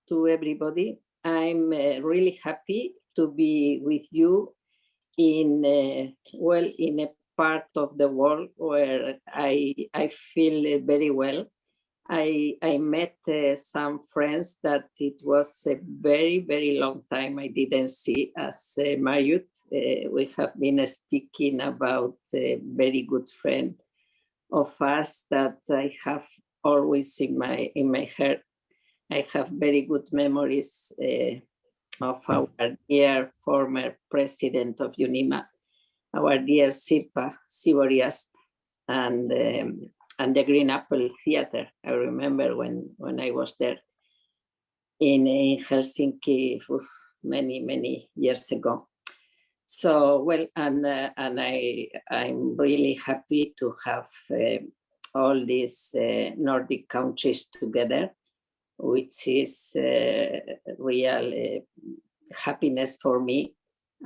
to everybody. I'm really happy to be with you in in a part of the world where I feel very well. I met some friends that it was a very long time I didn't see as Marjut. We have been speaking about a very good friend of us that I have always in my heart. I have very good memories of our dear former president of UNIMA, our dear Sirpa Siborias, and the Green Apple Theater. I remember when I was there in Helsinki many years ago. So well, and I'm really happy to have all these Nordic countries together, which is real happiness for me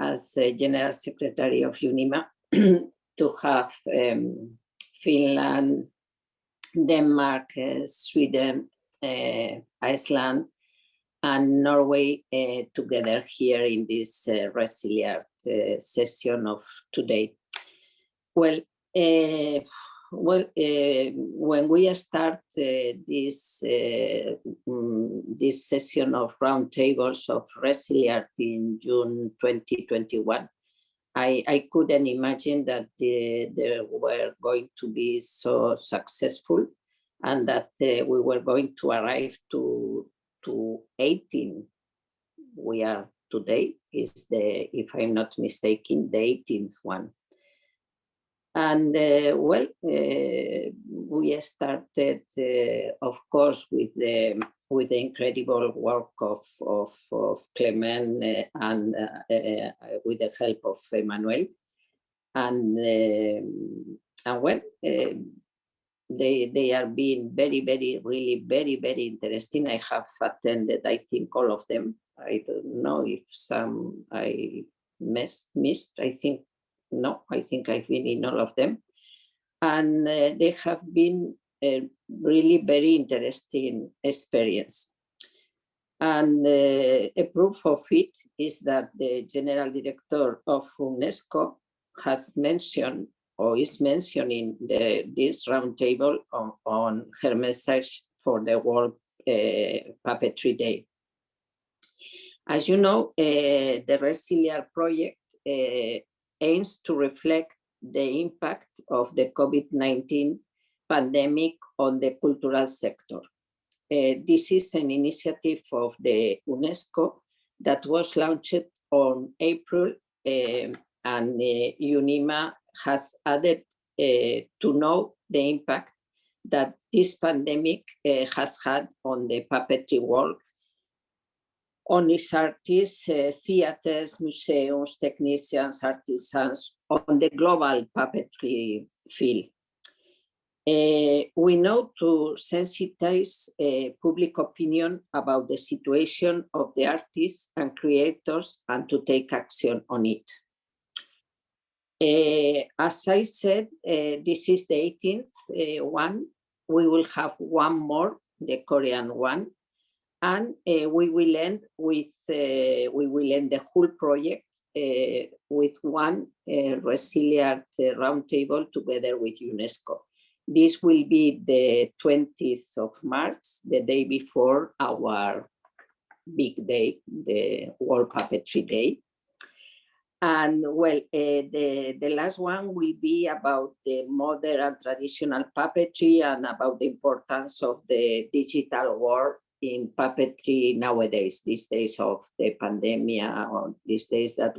as General Secretary of UNIMA to have Finland, Denmark, Sweden, Iceland, and Norway together here in this ResiliArt session of today. Well, when we start this session of roundtables of ResiliArt in June 2021, I couldn't imagine that they were going to be so successful and that we were going to arrive to 18. We are today is if I'm not mistaken, the 18th one. And we started, of course, with the incredible work of Clement and with the help of Emmanuel, and they are being really very interesting. I have attended, I think, all of them. I don't know if some I missed. I think no. I think I've been in all of them, and they have been a really very interesting experience. And a proof of it is that the General Director of UNESCO has mentioned or is mentioning this roundtable on her message for the World Puppetry Day. As you know, the ResiliArt project aims to reflect the impact of the COVID-19 pandemic on the cultural sector. This is an initiative of the UNESCO that was launched on April, and UNIMA has added to know the impact that this pandemic has had on the puppetry world, on its artists, theaters, museums, technicians, artisans, on the global puppetry field. We know to sensitize public opinion about the situation of the artists and creators and to take action on it. As I said, this is the 18th one. We will have one more, the Korean one, and we will end the whole project with one ResiliArt roundtable together with UNESCO. This will be the 20th of March, the day before our big day, the World Puppetry Day. And well, the last one will be about the modern and traditional puppetry and about the importance of the digital world in puppetry nowadays, these days of the pandemic, or these days that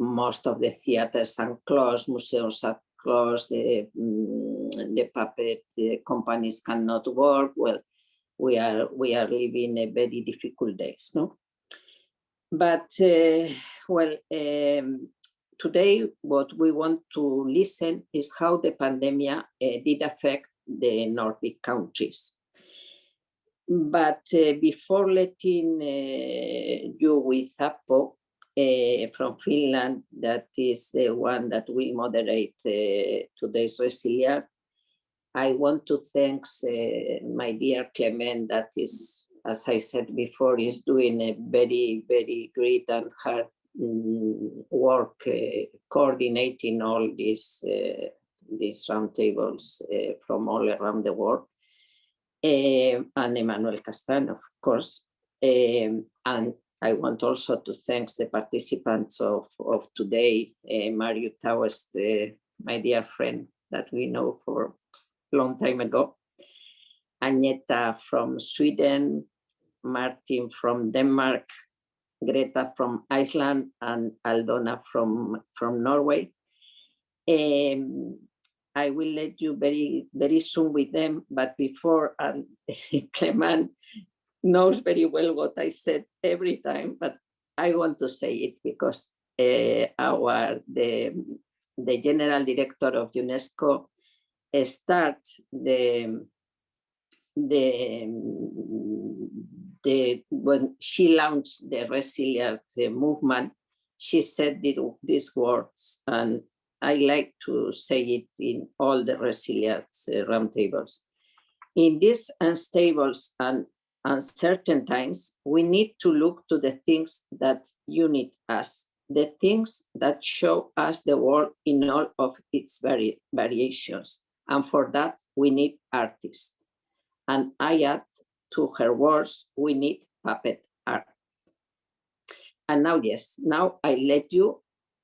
most of the theaters are closed, museums are closed, the puppet companies cannot work. Well, we are living a very difficult days, no? But today what we want to listen is how the pandemic did affect the Nordic countries. But before letting you with Aapo from Finland, that is the one that will moderate today's ResiliArt, I want to thank my dear Clement, that is as I said before, is doing a very, very great and hard work coordinating all these roundtables from all around the world. And Emmanuel Castan, of course. And I want also to thank the participants of today, Marjut Tawast, my dear friend that we know for a long time ago, Agneta from Sweden, Martin from Denmark, Greta from Iceland, and Aldona from Norway. I will let you very, very soon with them, but before, Clement knows very well what I said every time, but I want to say it because the general director of UNESCO starts when she launched the ResiliArt movement, she said these words, and I like to say it in all the ResiliArt roundtables. In these unstable and uncertain times, we need to look to the things that unite us, the things that show us the world in all of its variations. And for that, we need artists. And I add to her words, we need puppet art. And now, yes, now I let you,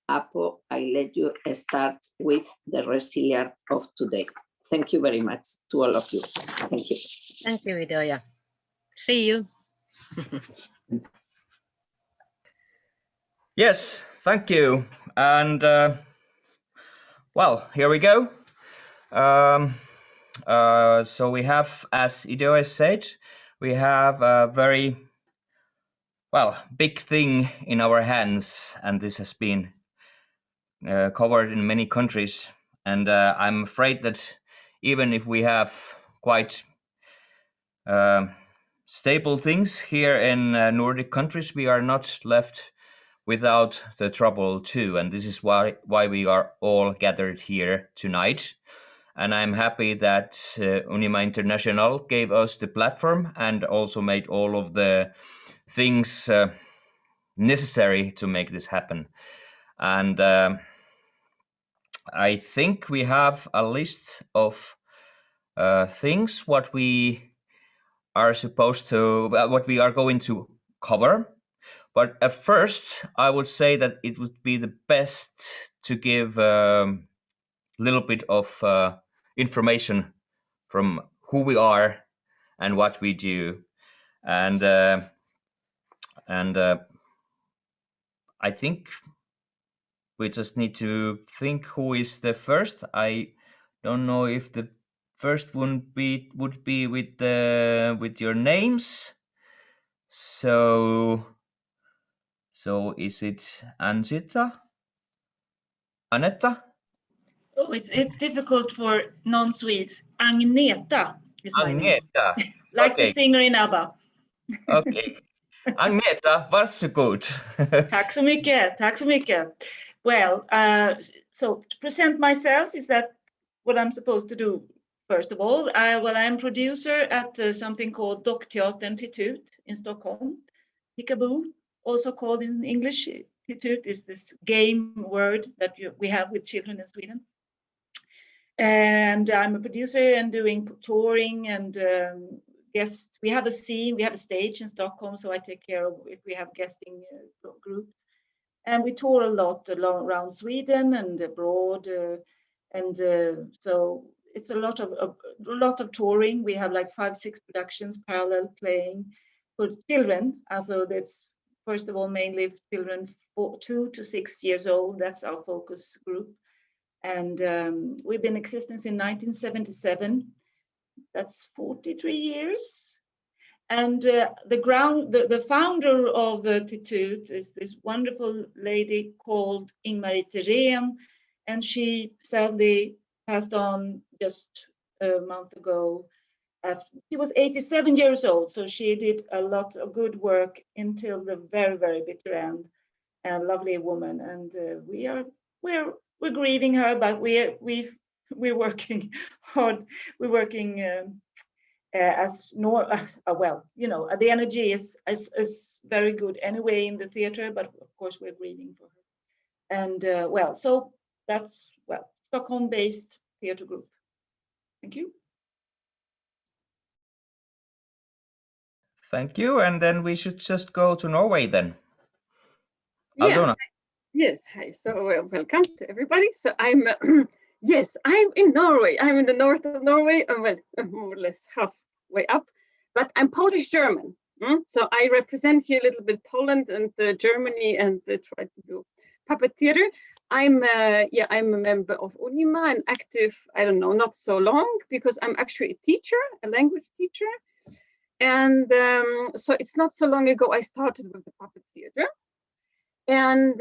Aapo, I let you start with the ResiliArt of today. Thank you very much to all of you. Thank you. Thank you, Idoia. See you. Yes, thank you. And well, here we go. So we have, as Idoia said, we have a very, big thing in our hands, and this has been covered in many countries. And I'm afraid that even if we have quite stable things here in Nordic countries, we are not left without the trouble too. And this is why we are all gathered here tonight. And I'm happy that UNIMA International gave us the platform and also made all of the things necessary to make this happen. And I think we have a list of things what we are going to cover. But at first, I would say that it would be the best to give a little bit of information from who we are and what we do. And I think we just need to think who is the first. I don't know if the first one would be with your names. So is it Agneta? Oh, it's difficult for non-Swedes. Agneta is my name. Like okay. The singer in ABBA. Okay. Agneta, varsågod. Tack så mycket. Tack så mycket. Well, so to present myself, is that what I'm supposed to do? First of all, I'm producer at something called Dockteatern Tittut in Stockholm. Peeka-bo, also called in English. Tittut is this game word that we have with children in Sweden. And I'm a producer and doing touring and guests. We have a scene, we have a stage in Stockholm, so I take care of if we have guesting groups. And we tour a lot around Sweden and abroad. So it's a lot of touring. We have like 5-6 productions parallel playing for children. So that's first of all mainly children 2 to 6 years old. That's our focus group. And we've been in existence in 1977. That's 43 years. And the founder of Tittut is this wonderful lady called Ingmarie Thyrén, and she sadly passed on just a month ago. She was 87 years old, so she did a lot of good work until the very, very bitter end. A lovely woman, and we're grieving her, but we're working hard. We're working well, you know, the energy is very good anyway in the theater, but of course we're grieving for her. And well, so that's, well, Stockholm-based theater group. Thank you. Thank you. And then we should just go to Norway then. Yeah. Aldona. Yes. Hi. So welcome to everybody. So I'm yes, I'm in Norway. I'm in the north of Norway. Well, more or less halfway up, but I'm Polish German. So I represent here a little bit Poland and Germany, and try to do puppet theater. I'm I'm a member of UNIMA and active. I don't know, not so long, because I'm actually a teacher, a language teacher. And so it's not so long ago I started with the puppet theater. And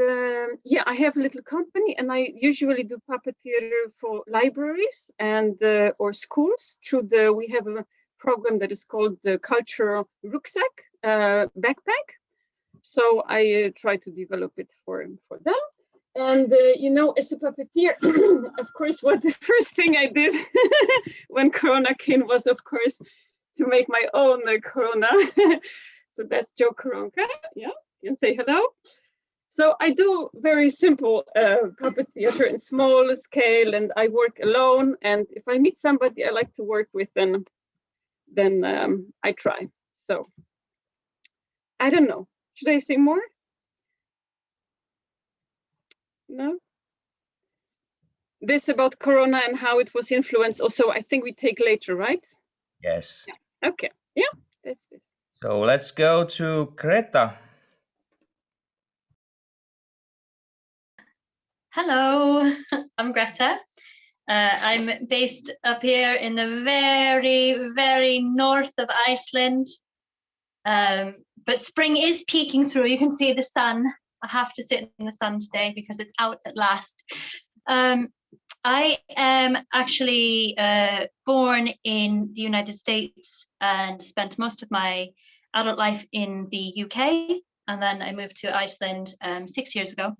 I have a little company, and I usually do puppet theater for libraries and or schools through we have a program that is called the Cultural Rucksack Backpack. So I try to develop it for them. And you know, as a puppeteer, of course, what the first thing I did when Corona came was, of course, to make my own Corona. So that's Joe Koronka. Yeah, you can say hello. So I do very simple puppet theater in small scale, and I work alone. And if I meet somebody I like to work with, then I try. So I don't know. Should I say more? No. This about Corona and how it was influenced. Also, I think we take later, right? Yes. Yeah. Okay. Yeah. That's this. So let's go to Greta. Hello, I'm Greta. I'm based up here in the very, very north of Iceland. But spring is peeking through. You can see the sun. I have to sit in the sun today because it's out at last. I am actually born in the United States and spent most of my adult life in the UK. And then I moved to Iceland 6 years ago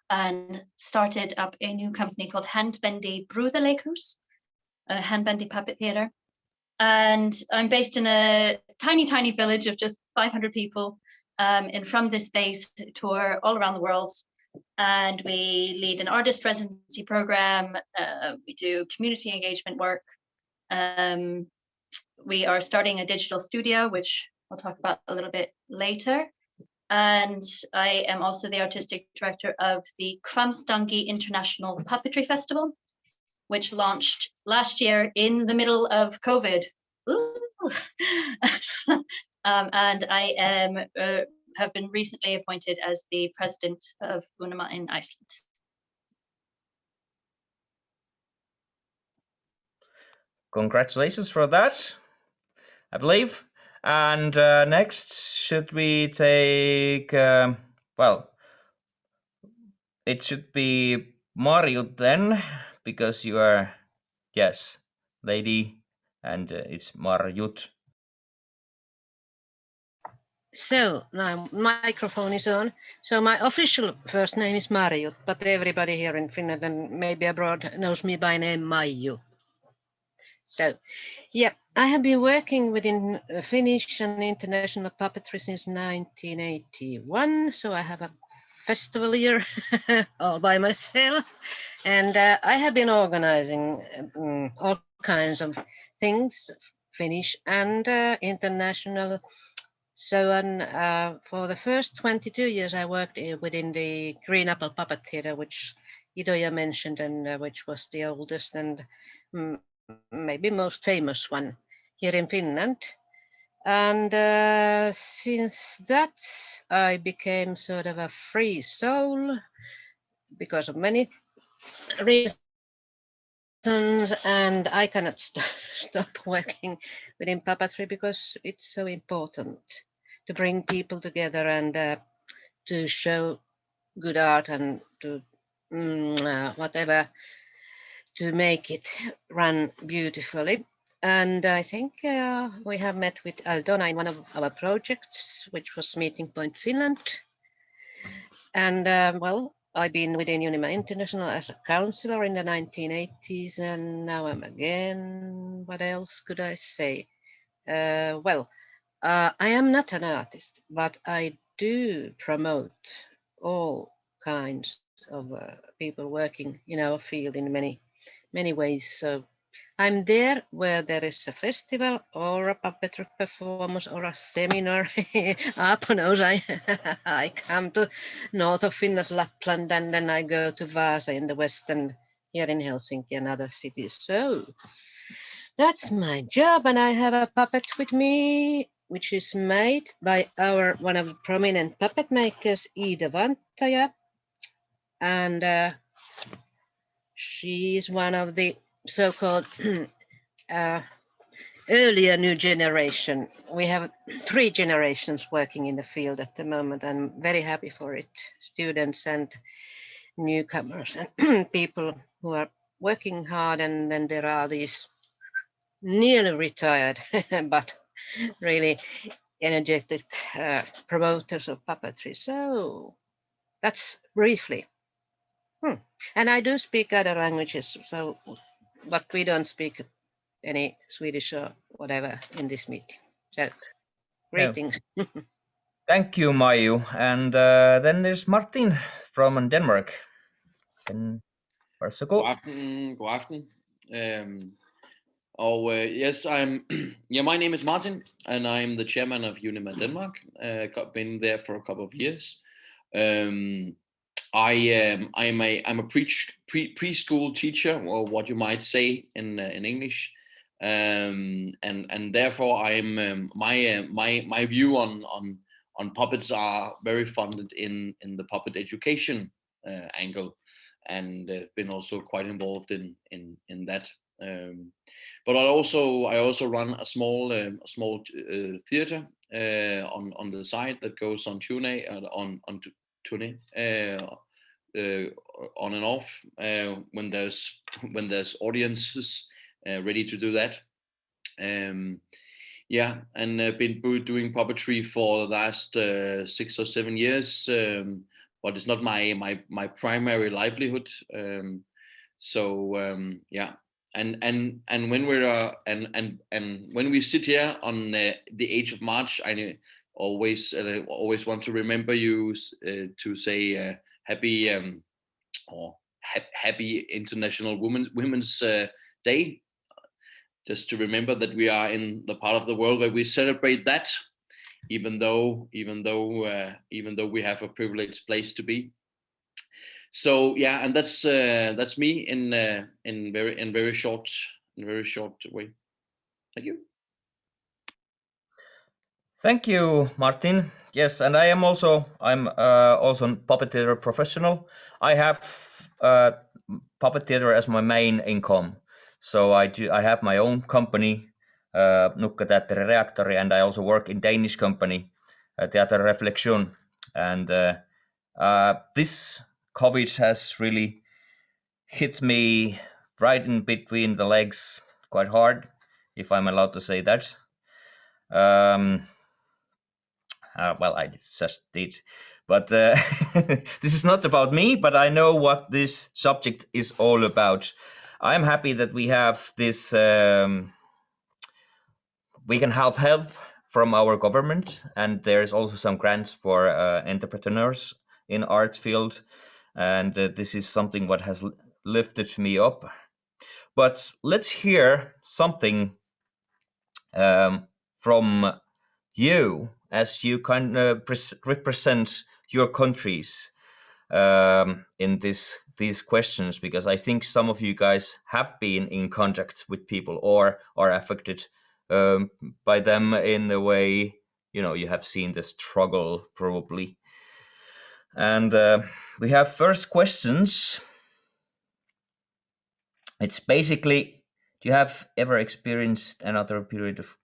and started up a new company called Handbendi Brúðuleikhús, a Handbendi puppet theater. And I'm based in a tiny, tiny village of just 500 people. And from this base, tour all around the world. And we lead an artist residency program. We do community engagement work. We are starting a digital studio, which I'll talk about a little bit later. And I am also the artistic director of the Kvamstangi International Puppetry Festival, which launched last year in the middle of COVID. And I am have been recently appointed as the president of UNIMA in Iceland. Congratulations for that, I believe. And next, should we take, well, it should be Marjut then, because you are, yes, lady, and it's Marjut. So now microphone is on. So my official first name is Marjut, but everybody here in Finland and maybe abroad knows me by name Maiju. So, yeah, I have been working within Finnish and international puppetry since 1981. So I have a festival year all by myself. And I have been organizing all kinds of things, Finnish and international. So for the first 22 years, I worked within the Green Apple Puppet Theater, which Idoja mentioned, and which was the oldest and maybe most famous one here in Finland. And since that, I became sort of a free soul because of many reasons, and I cannot stop working within puppetry because it's so important to bring people together and to show good art and to whatever, to make it run beautifully. And I think we have met with Aldona in one of our projects, which was Meeting Point Finland. And well, I've been within UNIMA International as a counselor in the 1980s, and now I'm again. What else could I say? I am not an artist, but I do promote all kinds of people working in our field in many ways. So I'm there where there is a festival or a puppetry performance or a seminar. Aapo knows I come to north of Finland, Lapland, and then I go to Vaasa in the west and here in Helsinki and other cities. So that's my job, and I have a puppet with me, which is made by one of the prominent puppet makers, Ida Vantaja, and she is one of the so-called earlier new generation. We have 3 generations working in the field at the moment. I'm very happy for it. Students and newcomers and people who are working hard, and then there are these nearly retired but really energetic promoters of puppetry. So that's briefly. And I do speak other languages, so but we don't speak any Swedish or whatever in this meeting. So greetings. Thank you, Maiju. And then there's Martin from Denmark. God aften. Yes, my name is Martin, and I'm the chairman of UNIMA Denmark. I've been there for a couple of years. I'm a preschool teacher, or what you might say in English, and therefore I'm my view on puppets are very funded in the puppet education angle, and been also quite involved in that. But I also run a small theater on the side that goes on tune on and off when there's audiences ready to do that. And been doing puppetry for the last 6 or 7 years, but it's not my primary livelihood. And when we're and when we sit here on the 8th of March, I always want to remember you to say happy International Women's Day, just to remember that we are in the part of the world where we celebrate that, even though we have a privileged place to be. So yeah, and that's me in very short way. Thank you. Thank you, Martin. Yes, and I'm also a puppet theater professional. I have puppet theater as my main income. So I have my own company, Teater, Reaktori, and I also work in Danish company, Teater Refleksion. And this COVID has really hit me right in between the legs quite hard, if I'm allowed to say that. Well, I just did. But this is not about me, but I know what this subject is all about. I'm happy that we have this, we can have help from our government, and there's also some grants for entrepreneurs in art field. And this is something what has lifted me up. But let's hear something from you, as you kind of represent your countries in these questions, because I think some of you guys have been in contact with people or are affected by them in the way, you have seen the struggle probably. And we have first questions. It's basically, do you have ever experienced another period of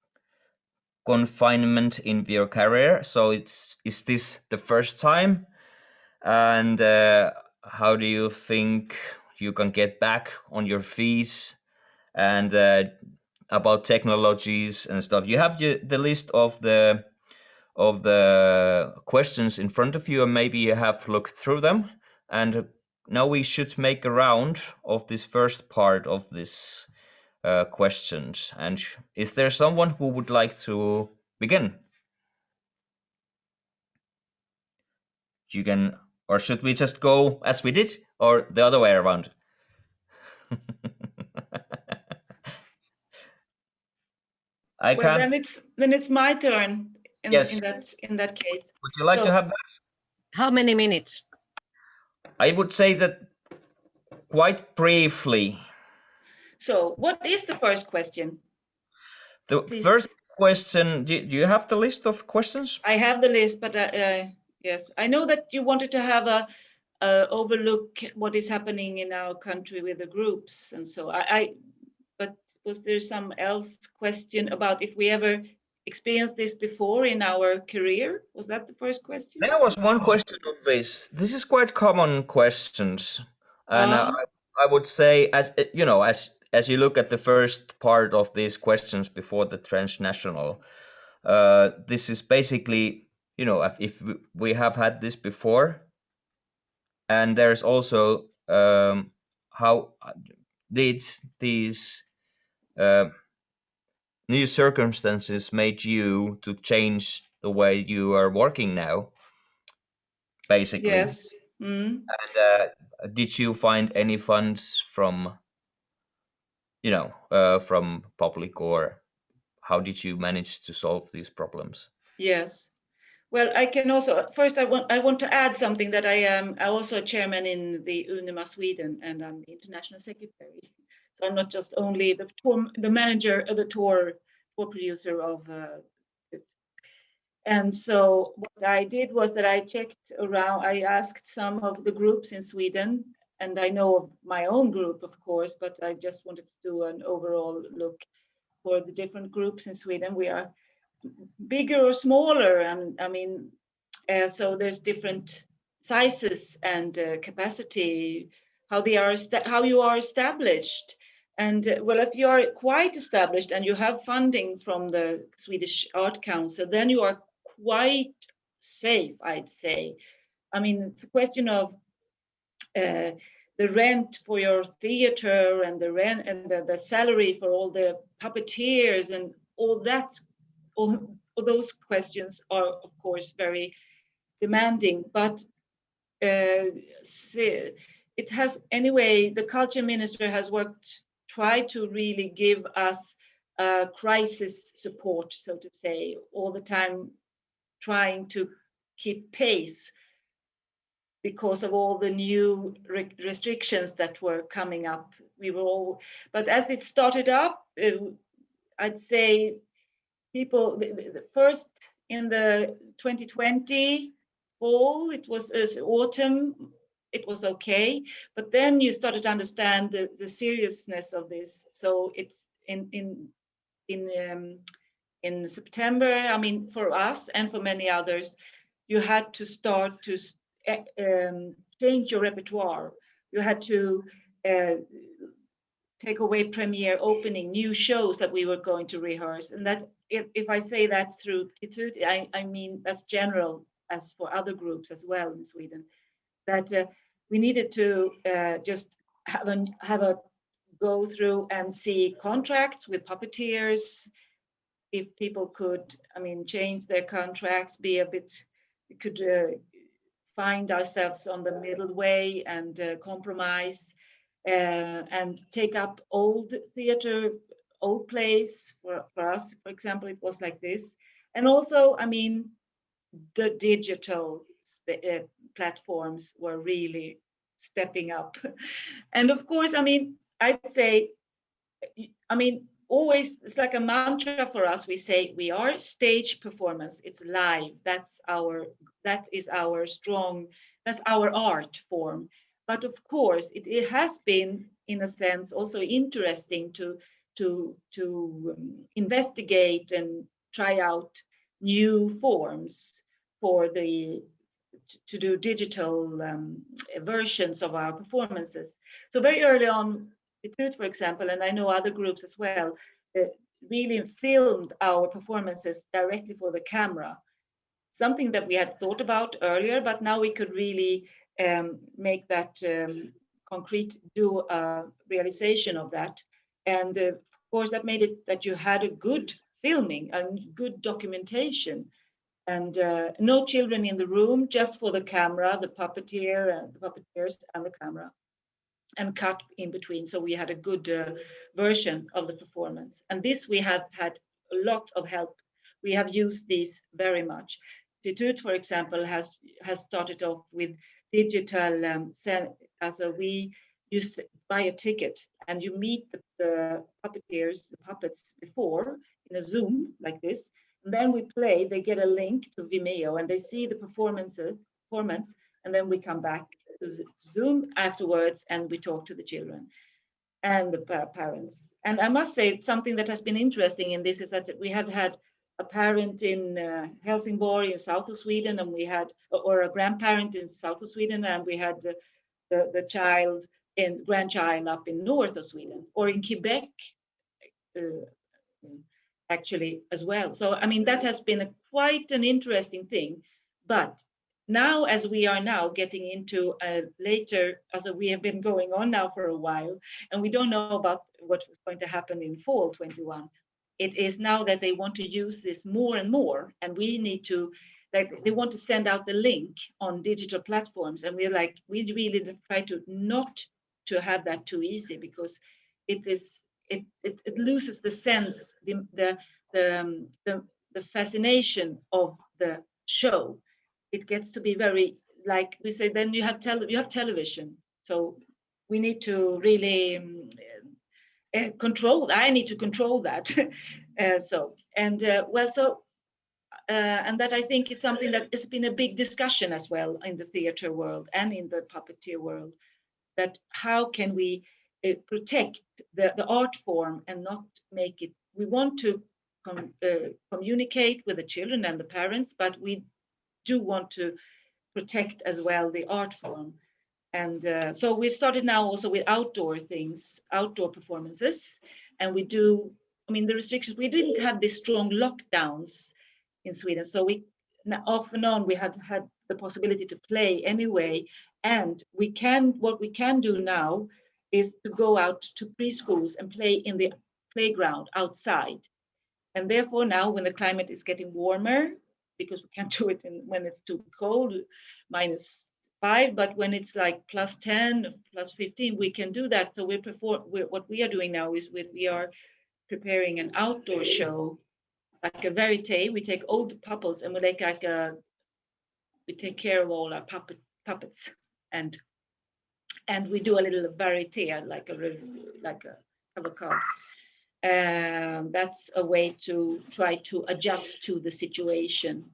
confinement in your career? So is this the first time? And how do you think you can get back on your feet? And about technologies and stuff. You have the list of the questions in front of you, and maybe you have looked through them. And now we should make a round of this first part of this questions. And is there someone who would like to begin? You can, or should we just go as we did, or the other way around? I Well, can't. then it's my turn Yes. in that case. Would you like to have that? How many minutes? I would say that quite briefly. So what is the first question? The Please. first question, do you have the list of questions? I have the list, but yes, I know that you wanted to have a overlook what is happening in our country with the groups, and so but was there some else question about if we ever experienced this before in our career? Was that the first question? There was one question of this. This is quite common questions, and I would say, as you know, as you look at the first part of these questions before the transnational, this is basically, you know, if we have had this before, and there's also how did these new circumstances made you to change the way you are working now, basically. Yes. Mm. And did you find any funds from, you know, from public, or how did you manage to solve these problems? Yes. Well, I can also first I want to add something that I'm also a chairman in the UNIMA Sweden, and I'm the international secretary. So I'm not just only the manager of the tour producer of it. And so what I did was that I checked around. I asked some of the groups in Sweden, and I know of my own group, of course, but I just wanted to do an overall look for the different groups in Sweden. We are bigger or smaller, and I mean, so there's different sizes and capacity, how you are established. And well, if you are quite established and you have funding from the Swedish Art Council, then you are quite safe, I'd say. I mean, it's a question of the rent for your theater and the rent and the salary for all the puppeteers and all that. All those questions are, of course, very demanding, but it has, anyway, the culture minister has tried to really give us crisis support, so to say, all the time, trying to keep pace because of all the new restrictions that were coming up. But as it started up, I'd say people, the first in the 2020 fall, it was autumn, it was okay, but then you started to understand the seriousness of this. So it's in September, I mean, for us and for many others, you had to start to change your repertoire. You had to take away premiere opening, new shows that we were going to rehearse. And that, if I say that through Tittut, I mean, that's general as for other groups as well in Sweden, that we needed to just have a go through and see contracts with puppeteers, if people could, I mean, change their contracts, be a bit, we could find ourselves on the middle way and compromise and take up old theater, old plays. For us, for example, it was like this. And also, I mean, the digital platforms were really stepping up. And of course, I mean, I'd say, I mean, always, it's like a mantra for us. We say we are stage performance. It's live. That is our strong, that's our art form. But of course, it has been, in a sense, also interesting to investigate and try out new forms to do digital versions of our performances. So very early on, Tittut, for example, and I know other groups as well, really filmed our performances directly for the camera. Something that we had thought about earlier, but now we could really make that concrete, do a realization of that. And of course, that made it that you had a good filming and good documentation, and no children in the room, just for the camera, the puppeteer and the puppeteers and the camera, and cut in between. So we had a good version of the performance. And this we have had a lot of help. We have used these very much. Tittut, for example, has started off with digital, we use buy a ticket and you meet the puppeteers, the puppets before in a Zoom like this. And then we play, they get a link to Vimeo and they see the performance, and then we come back to Zoom afterwards and we talk to the children and the parents. And I must say, something that has been interesting in this is that we have had a parent in Helsingborg in south of Sweden, and we had, or a grandparent in south of Sweden, and we had the child in grandchild up in north of Sweden, or in Quebec, actually as well. So I mean that has been quite an interesting thing. But now, as we are now getting into later, as we have been going on now for a while, and we don't know about what was going to happen in fall 21. It is now that they want to use this more and more, and we need to, like, they want to send out the link on digital platforms, and we're like, we really try to not to have that too easy, because it loses the sense, the fascination of the show. It gets to be very, like we say, then you have television, so we need to really control. I need to control that. And that I think is something that has been a big discussion as well in the theater world and in the puppeteer world, that how can we protect the art form and not make it, we want to communicate with the children and the parents, but we do want to protect as well the art form. And so we started now also with outdoor things, outdoor performances. And we do, I mean, the restrictions, we didn't have these strong lockdowns in Sweden. So we, off and on, we had the possibility to play anyway. And what we can do now is to go out to preschools and play in the playground outside. And therefore now when the climate is getting warmer, because we can't do it when it's too cold, -5, but when it's like +10, +15, we can do that. So what we are doing now is we are preparing an outdoor show, like a verite. We take old puppets and we take care of all our puppets, and we do a little verite, like a cover card. That's a way to try to adjust to the situation.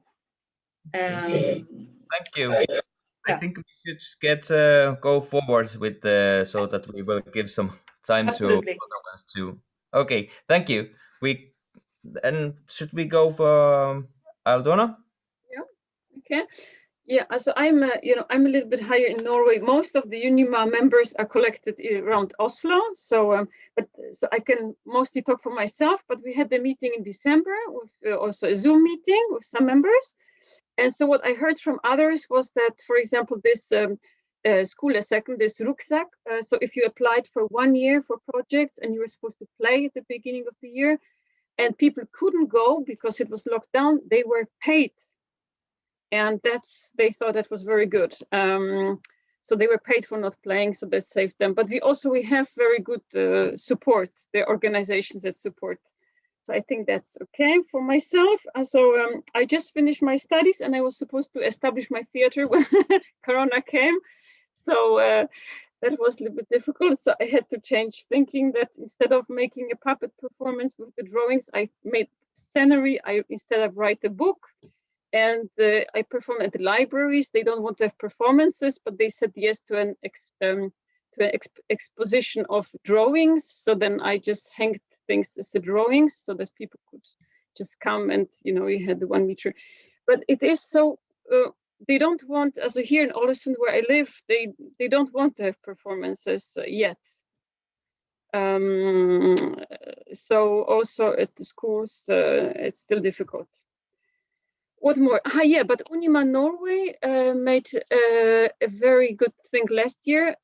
Thank you. I think we should go forward with so that we will give some time Absolutely. to other ones too. Okay, thank you. Should we go for Aldona? Yeah. Okay. Yeah. So I'm a little bit higher in Norway. Most of the UNIMA members are collected around Oslo. So so I can mostly talk for myself. But we had the meeting in December with also a Zoom meeting with some members. And so what I heard from others was that, for example, this skolesekken, this rucksack. So if you applied for 1 year for projects and you were supposed to play at the beginning of the year, and people couldn't go because it was locked down, they were paid. And they thought that was very good. So they were paid for not playing, so that saved them. But we have very good support, the organizations that support. So I think that's okay for myself. So I just finished my studies and I was supposed to establish my theater when Corona came. So that was a little bit difficult. So I had to change thinking that instead of making a puppet performance with the drawings, I made scenery. Instead of write a book. And I perform at the libraries. They don't want to have performances, but they said yes to an exposition of drawings. So then I just hanged things as a drawings so that people could just come and, you had the 1 meter. But it is so, they don't want, also here in Ulstein where I live, they don't want to have performances yet. So also at the schools, it's still difficult. What more? But UNIMA Norway made a very good thing last year.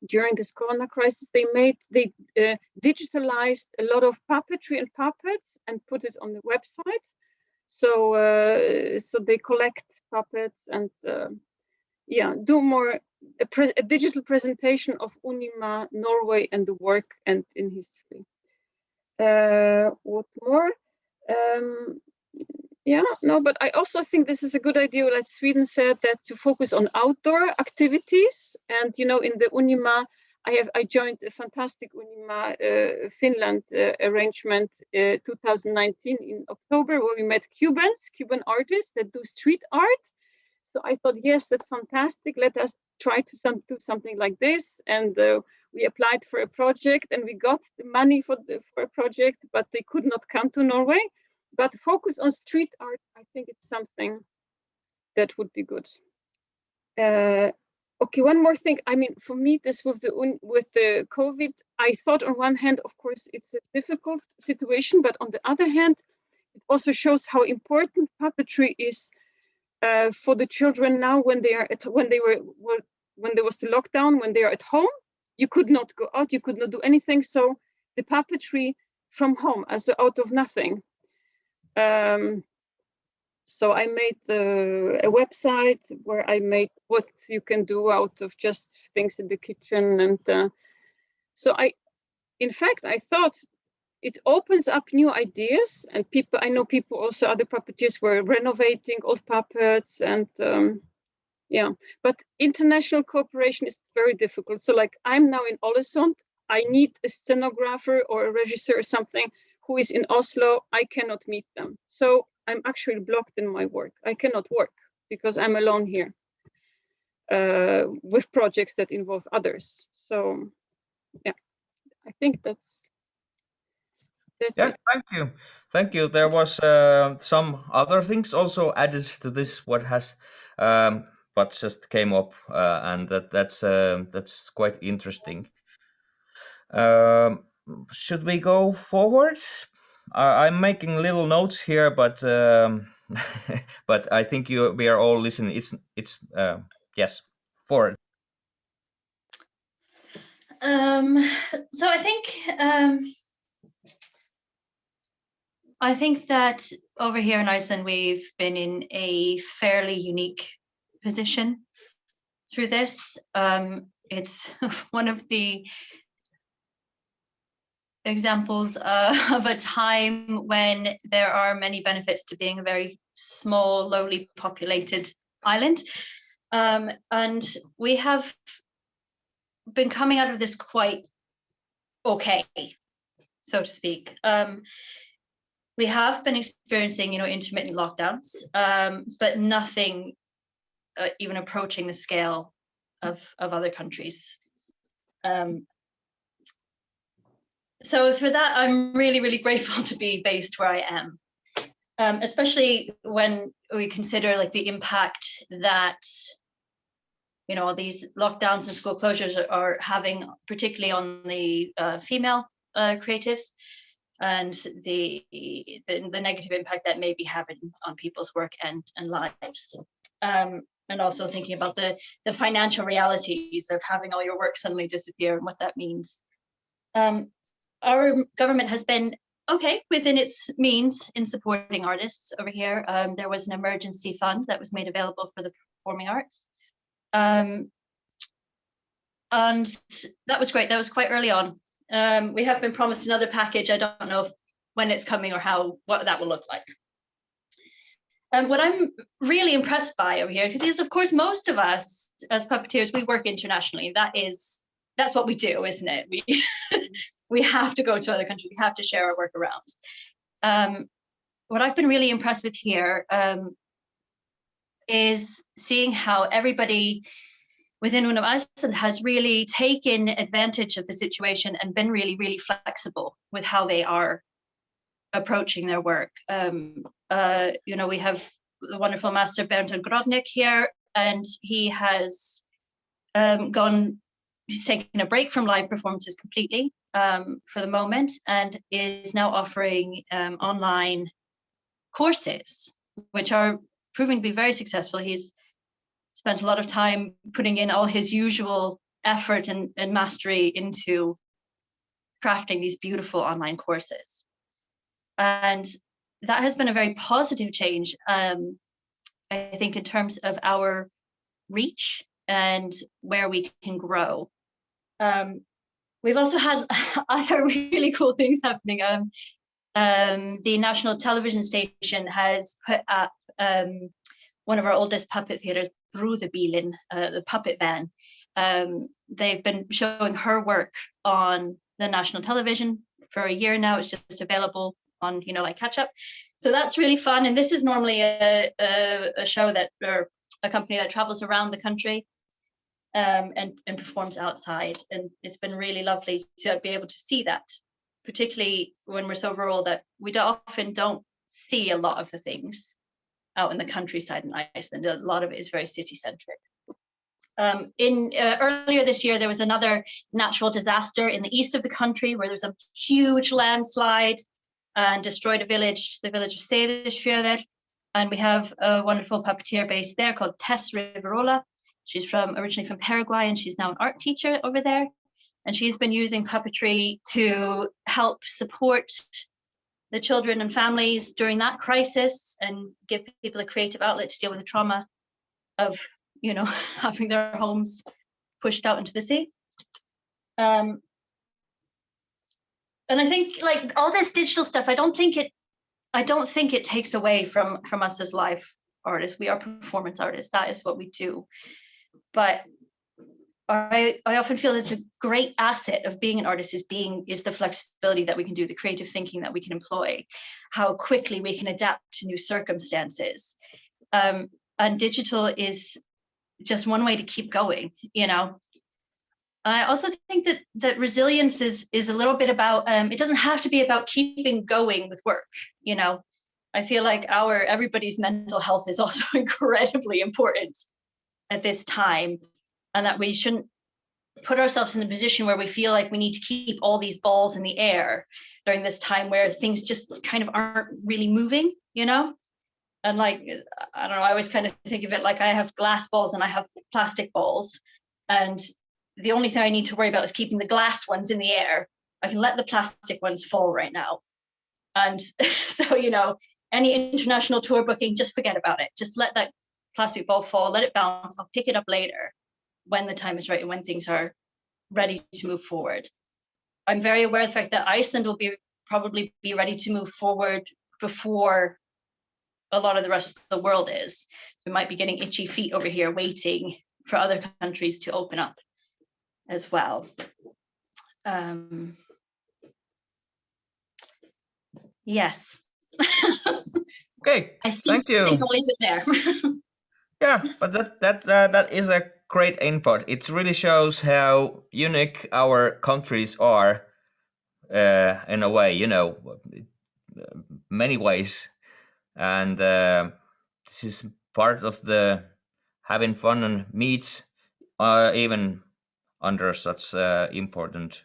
during this Corona crisis, they digitalized a lot of puppetry and puppets and put it on the website. So so they collect puppets and do more a digital presentation of UNIMA, Norway, and the work and in history. What more? But I also think this is a good idea, like Sweden said, that to focus on outdoor activities. And in the UNIMA, I joined a fantastic UNIMA Finland arrangement 2019 in October, where we met Cuban artists that do street art. So I thought, yes, that's fantastic. Let us try to do something like this. And we applied for a project, and we got the money for a project, but they could not come to Norway. But focus on street art, I think it's something that would be good. Okay, one more thing. I mean, for me, this with the COVID, I thought on one hand, of course, it's a difficult situation, but on the other hand, it also shows how important puppetry is for the children now when there was the lockdown, when they are at home. You could not go out, you could not do anything. So the puppetry from home, as out of nothing. So I made a website where I made what you can do out of just things in the kitchen. And so in fact, I thought it opens up new ideas, and I know people also, other puppeteers were renovating old puppets and but international cooperation is very difficult. So like I'm now in Ålesund, I need a scenographer or a regisseur or something who is in Oslo. I cannot meet them. So I'm actually blocked in my work. I cannot work because I'm alone here with projects that involve others. So yeah, I think that's it. Thank you. There was some other things also added to this, what just came up, and that's quite interesting. Should we go forward? I'm making little notes here, but but I think we are all listening. It's yes, forward. So I think that over here in Iceland, we've been in a fairly unique position through this. It's one of the examples of a time when there are many benefits to being a very small, lowly populated island. And we have been coming out of this quite okay, so to speak. We have been experiencing, intermittent lockdowns, but nothing even approaching the scale of other countries. So for that, I'm really, really grateful to be based where I am, especially when we consider like the impact that, all these lockdowns and school closures are having, particularly on the female creatives, and the negative impact that may be having on people's work and lives. And also thinking about the financial realities of having all your work suddenly disappear and what that means. Our government has been okay within its means in supporting artists over here. There was an emergency fund that was made available for the performing arts. And that was great. That was quite early on. We have been promised another package. I don't know when it's coming or what that will look like. What I'm really impressed by over here, because of course most of us as puppeteers, we work internationally. That's what we do, isn't it? We have to go to other countries. We have to share our work around. What I've been really impressed with here is seeing how everybody within UNIMA Iceland has really taken advantage of the situation and been really, really flexible with how they are approaching their work. We have the wonderful master Bernd Grodnik here, and he has he's taken a break from live performances completely for the moment, and is now offering online courses, which are proving to be very successful. He's spent a lot of time putting in all his usual effort and mastery into crafting these beautiful online courses. And that has been a very positive change, I think, in terms of our reach and where we can grow. We've also had other really cool things happening. The national television station has put up one of our oldest puppet theaters, Brúðuleikhús, the puppet van. They've been showing her work on the national television for a year now. It's just available on, like catch up. So that's really fun. And this is normally a show that, or a company that travels around the country and performs outside. And it's been really lovely to be able to see that, particularly when we're so rural that we often don't see a lot of the things out in the countryside in Iceland. A lot of it is very city centric. Earlier this year, there was another natural disaster in the east of the country where there was a huge landslide and destroyed a village, the village of Seyðisfjörður. And we have a wonderful puppeteer based there called Tess Riverola. She's originally from Paraguay, and she's now an art teacher over there. And she's been using puppetry to help support the children and families during that crisis and give people a creative outlet to deal with the trauma of, having their homes pushed out into the sea. And I think, like, all this digital stuff, I don't think it takes away from us as live artists. We are performance artists. That is what we do. But I often feel it's a great asset of being an artist is the flexibility that we can do, the creative thinking that we can employ, how quickly we can adapt to new circumstances. And digital is just one way to keep going, I also think that resilience is a little bit about, it doesn't have to be about keeping going with work, I feel like everybody's mental health is also incredibly important at this time, and that we shouldn't put ourselves in a position where we feel like we need to keep all these balls in the air during this time where things just kind of aren't really moving, And like, I don't know, I always kind of think of it like I have glass balls and I have plastic balls. And the only thing I need to worry about is keeping the glass ones in the air. I can let the plastic ones fall right now. And so, any international tour booking, just forget about it. Just let that plastic ball fall, let it bounce. I'll pick it up later when the time is right and when things are ready to move forward. I'm very aware of the fact that Iceland will probably be ready to move forward before a lot of the rest of the world is. We might be getting itchy feet over here waiting for other countries to open up as well. Yes. Okay, thank you. I think I'll leave it there. Yeah, but that is a great input. It really shows how unique our countries are, in a way, many ways. And this is part of the having fun and meet, even under such important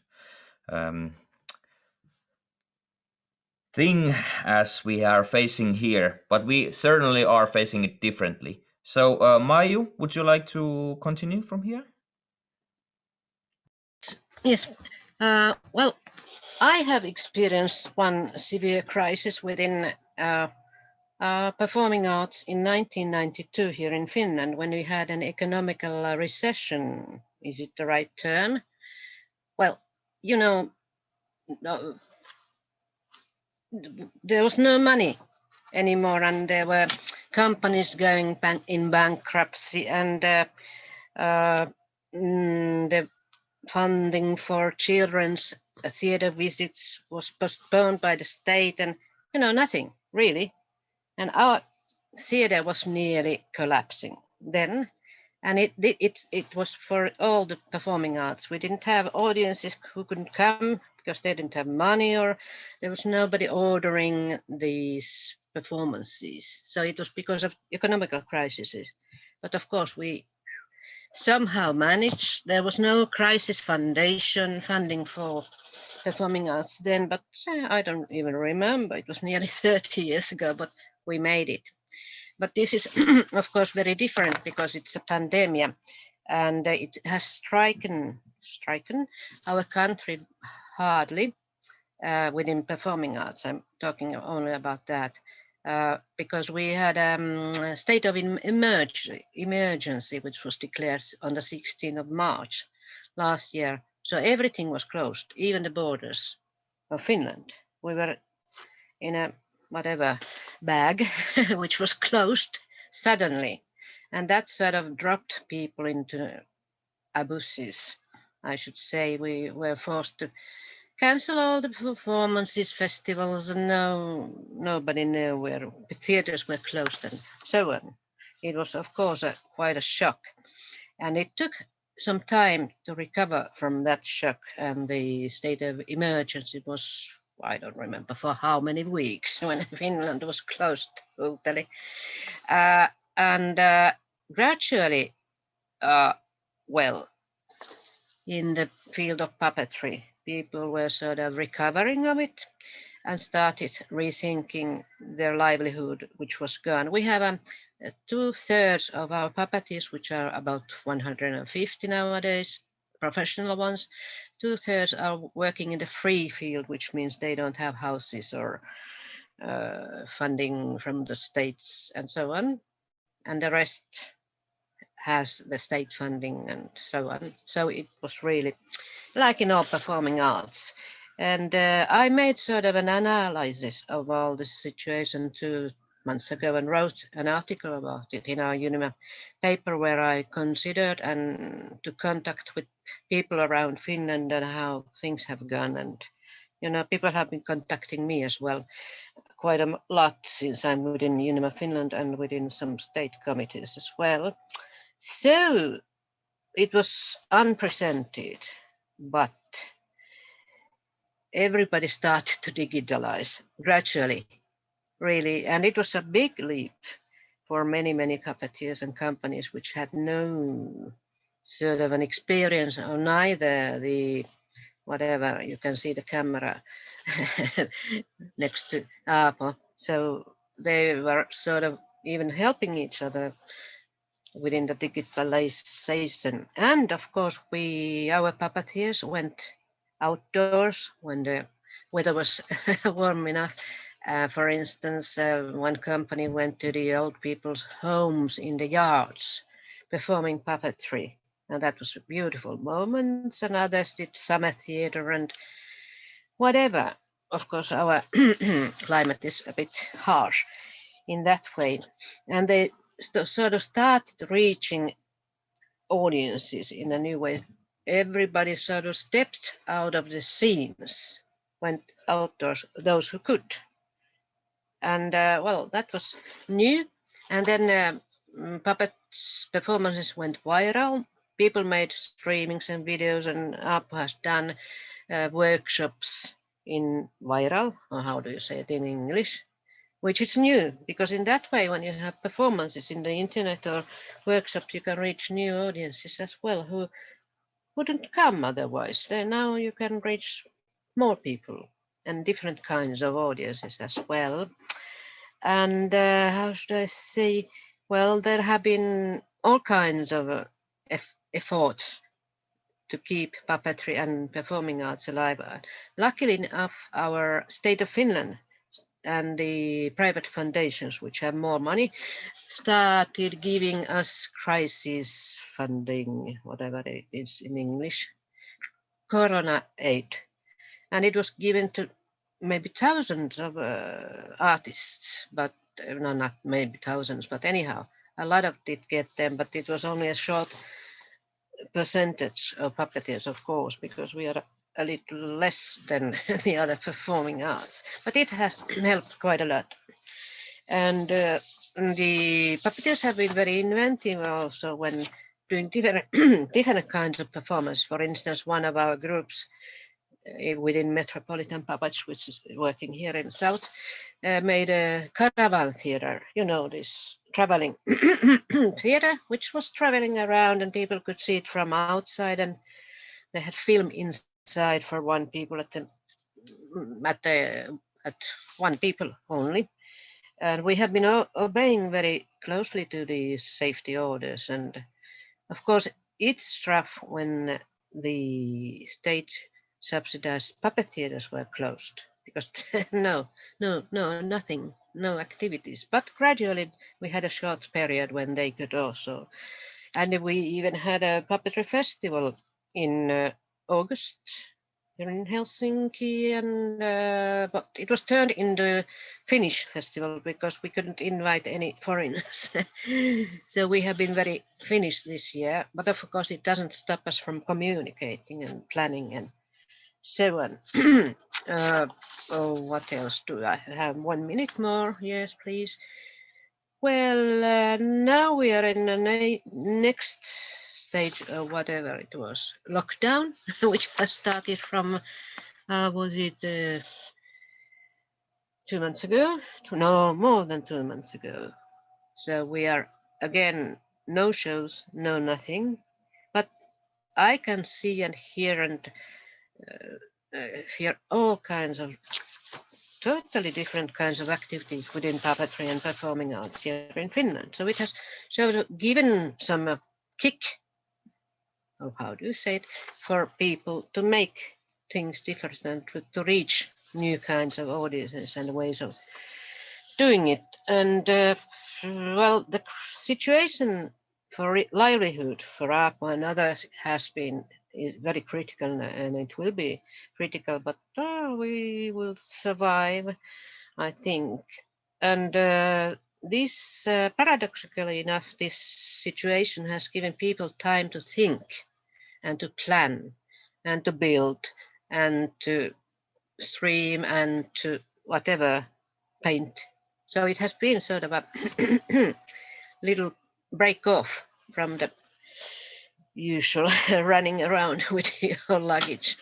thing as we are facing here. But we certainly are facing it differently. So, Marjut, would you like to continue from here? Yes. Well, I have experienced one severe crisis within performing arts in 1992 here in Finland, when we had an economical recession. Is it the right term? Well, there was no money anymore, and there were companies going in bankruptcy, and the funding for children's theater visits was postponed by the state, and nothing really. And our theater was nearly collapsing then, and it was for all the performing arts. We didn't have audiences who couldn't come because they didn't have money, or there was nobody ordering these performances. So it was because of economical crises. But of course, we somehow managed. There was no crisis foundation funding for performing arts then, but I don't even remember. It was nearly 30 years ago, but we made it. But this is, of course, very different because it's a pandemic. and it has striken our country hardly within performing arts. I'm talking only about that. Because we had a state of emergency, which was declared on the 16th of March last year. So everything was closed, even the borders of Finland. We were in a whatever bag, which was closed suddenly. And that sort of dropped people into abysses, I should say. We were forced to cancel all the performances, festivals, and nobody knew where the theaters were closed and so on. It was, of course, quite a shock. And it took some time to recover from that shock. And the state of emergency was, I don't remember for how many weeks, when Finland was closed totally. Gradually, well, in the field of puppetry, people were sort of recovering of it and started rethinking their livelihood, which was gone. We have 2/3 of our puppeteers, which are about 150 nowadays, professional ones. 2/3 are working in the free field, which means they don't have houses or funding from the states and so on. And the rest has the state funding and so on. So it was really like in all performing arts. And I made sort of an analysis of all this situation 2 months ago and wrote an article about it in our UNIMA paper, where I considered and to contact with people around Finland and how things have gone. And, you know, people have been contacting me as well quite a lot, since I'm within UNIMA Finland and within some state committees as well. So it was unprecedented, but everybody started to digitalize gradually, really. And it was a big leap for many, many puppeteers and companies which had no sort of an experience on either the, whatever, you can see the camera next to Aapo. So they were sort of even helping each other within the digitalization. And of course, our puppeteers went outdoors when the weather was warm enough. For instance, one company went to the old people's homes in the yards performing puppetry. And that was a beautiful moment. And others did summer theater and whatever. Of course, our climate is a bit harsh in that way. And they sort of started reaching audiences in a new way. Everybody sort of stepped out of the scenes, went outdoors, those who could. And well, that was new. And then puppet performances went viral. People made streamings and videos, and Aapo has done workshops in viral, or how do you say it in English? Which is new, because in that way, when you have performances in the internet or workshops, you can reach new audiences as well who wouldn't come otherwise. Then now you can reach more people and different kinds of audiences as well. And how should I say? Well, there have been all kinds of efforts to keep puppetry and performing arts alive. Luckily enough, our state of Finland and the private foundations, which have more money, started giving us crisis funding, whatever it is in English, Corona aid. And it was given to maybe thousands of artists, but no, not maybe thousands, but anyhow, a lot of did get them, but it was only a short percentage of puppeteers, of course, because we are a little less than the other performing arts, but it has helped quite a lot. And the puppeteers have been very inventive also when doing different kinds of performance. For instance, one of our groups within Metropolitan Puppets, which is working here in South, made a caravan theater, you know, this traveling theater, which was traveling around and people could see it from outside, and they had film inside for one people at one people only. And we have been obeying very closely to the safety orders. And of course, it's rough when the state subsidized puppet theaters were closed because nothing, no activities. But gradually we had a short period when they could also, and we even had a puppetry festival in August here in Helsinki, and but it was turned into Finnish festival because we couldn't invite any foreigners. So we have been very Finnish this year, but of course it doesn't stop us from communicating and planning and so on. What else do I have? 1 minute more? Yes, please. Well, now we are in the next stage of whatever it was, lockdown, which has started from, was it 2 months ago? No, more than 2 months ago. So we are again, no shows, no nothing, but I can see and hear all kinds of totally different kinds of activities within puppetry and performing arts here in Finland. So it has sort of given some kick, or how do you say it, for people to make things different and to reach new kinds of audiences and ways of doing it. And well, the situation for livelihood for Aapo and others is very critical, and it will be critical, but we will survive, I think. And this, paradoxically enough, this situation has given people time to think and to plan and to build and to stream and to whatever, paint. So it has been sort of a little break off from the usual running around with your luggage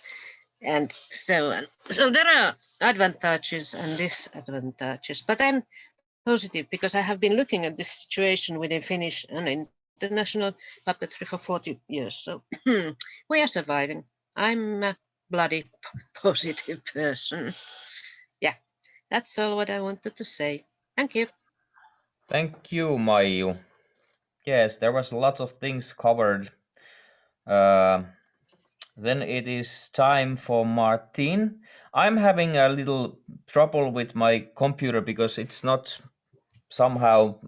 and so on. So there are advantages and disadvantages, but I'm positive because I have been looking at this situation within Finnish and international puppetry for 40 years. So we are surviving. I'm a bloody positive person. Yeah, that's all what I wanted to say. Thank you. Thank you, Maiju. Yes, there was a lot of things covered. Then it is time for Martin. I'm having a little trouble with my computer because it's not somehow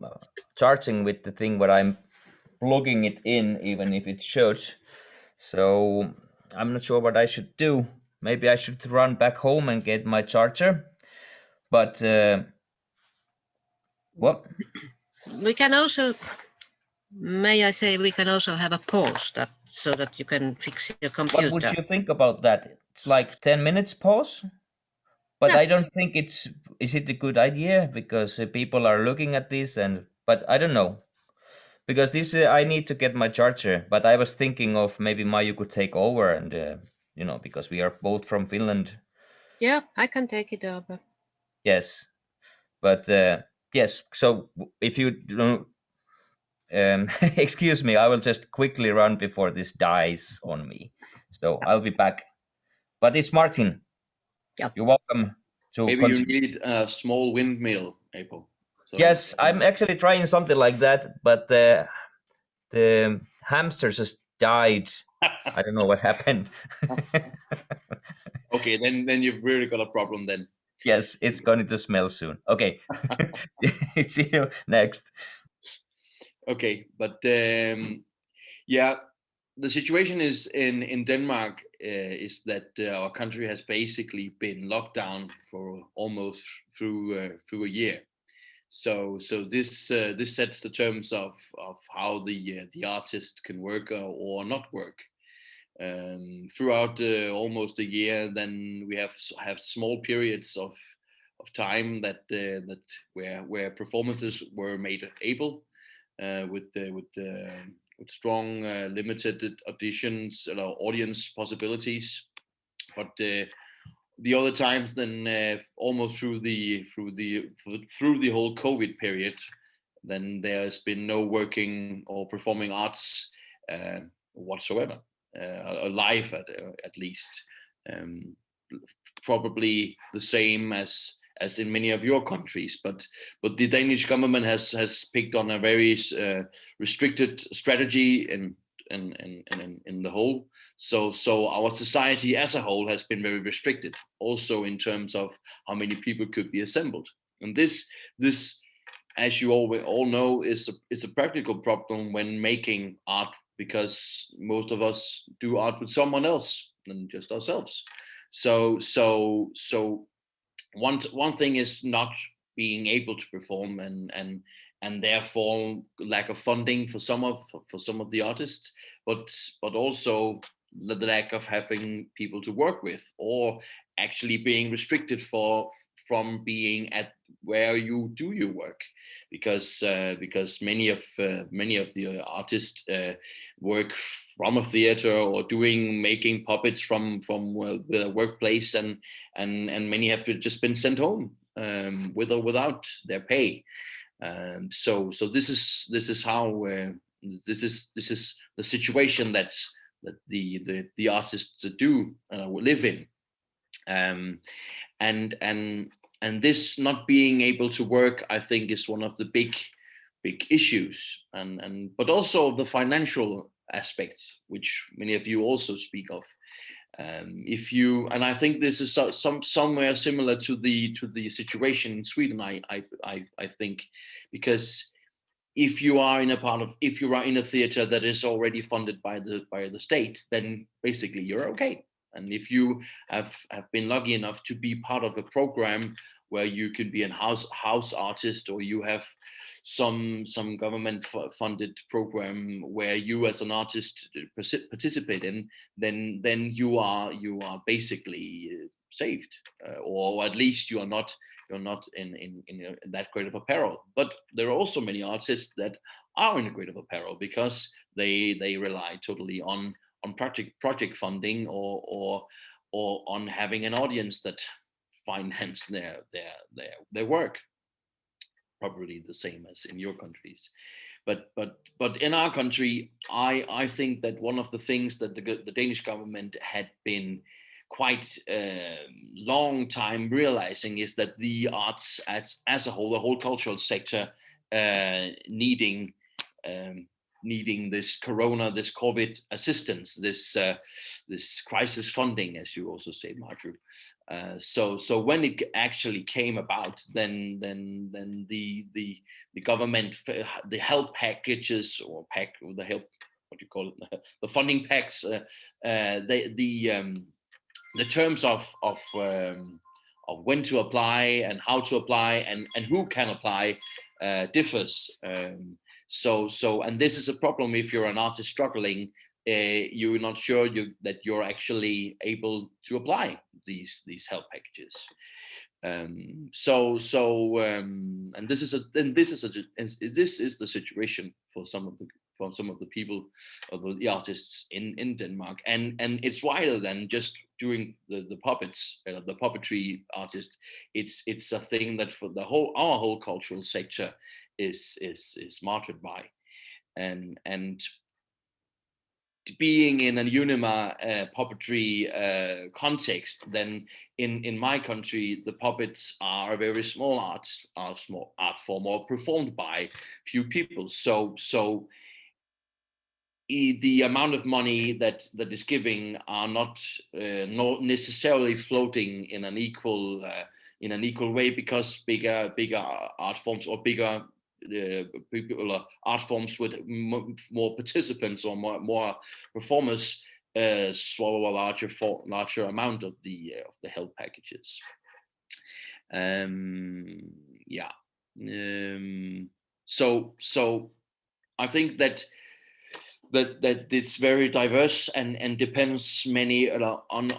charging with the thing where I'm plugging it in, even if it shows. So I'm not sure what I should do. Maybe I should run back home and get my charger. But what? We can also, may I say, we can also have a pause so that you can fix your computer. What would you think about that? It's like 10 minutes pause? But Yeah. I don't think is it a good idea? Because people are looking at this but I don't know. Because this, I need to get my charger, but I was thinking of maybe Maiju could take over and, because we are both from Finland. Yeah, I can take it over. Yes. But yes, so if you don't, excuse me, I will just quickly run before this dies on me. So I'll be back. But it's Martin. Yeah. You're welcome to Maybe continue. you need a small windmill, Aapo. So, Yes, I'm actually trying something like that, but the hamster just died. I don't know what happened. Okay, then you've really got a problem then. Yes, it's going to smell soon. Okay. See you next. Okay, but yeah, the situation is in Denmark is that our country has basically been locked down for almost through a year. So this sets the terms of how the artist can work or not work. Throughout almost a year, then we have small periods of time that where performances were made able with strong limited auditions, audience possibilities, but the other times then almost through the whole COVID period, then there's been no working or performing arts whatsoever, alive at least. Probably the same as in many of your countries, but the Danish government has picked on a very restricted strategy and in the whole. So our society as a whole has been very restricted, also in terms of how many people could be assembled. And this, as you all know, is a practical problem when making art, because most of us do art with someone else than just ourselves. So one thing is not being able to perform, and therefore lack of funding for some of the artists, but also the lack of having people to work with, or actually being restricted from being at where you do your work, because many of the artists work from a theater or making puppets from the workplace, and many have just been sent home with or without their pay. So this is how this is the situation that the artists do live in, and this not being able to work, I think, is one of the big issues, but also the financial aspects, which many of you also speak of. And I think this is somewhere similar to the situation in Sweden, I think, because if you are in a theater that is already funded by the state, then basically you're okay. And if you have been lucky enough to be part of a program where you can be a house artist, or you have some government funded program where you as an artist participate in, then you are basically saved, or at least you're not in that great of a peril. But there are also many artists that are in a great of a peril, because they rely totally on project funding, or on having an audience that finance their work. Probably the same as in your countries, but in our country, I think that one of the things that the Danish government had been quite long time realizing is that the arts as a whole, the whole cultural sector, needing this COVID assistance, this crisis funding, as you also say, Marjut. So when it actually came about, then the government, the help packages, or the help, what do you call it, the funding packs, the terms of when to apply and how to apply and who can apply differs. So and this is a problem if you're an artist struggling. You're not sure that you're actually able to apply these help packages. And this is the situation for some of the people, or the artists in Denmark, and it's wider than just doing the puppets, the puppetry artist. It's a thing that for our whole cultural sector is martyred by, and being in a UNIMA puppetry context, then in my country, the puppets are a very small art form, or performed by few people. So the amount of money that is giving are not necessarily floating in an equal way, because bigger art forms, or bigger art forms with more participants, or more performers, swallow a larger amount of the help packages. So I think that it's very diverse, and depends many on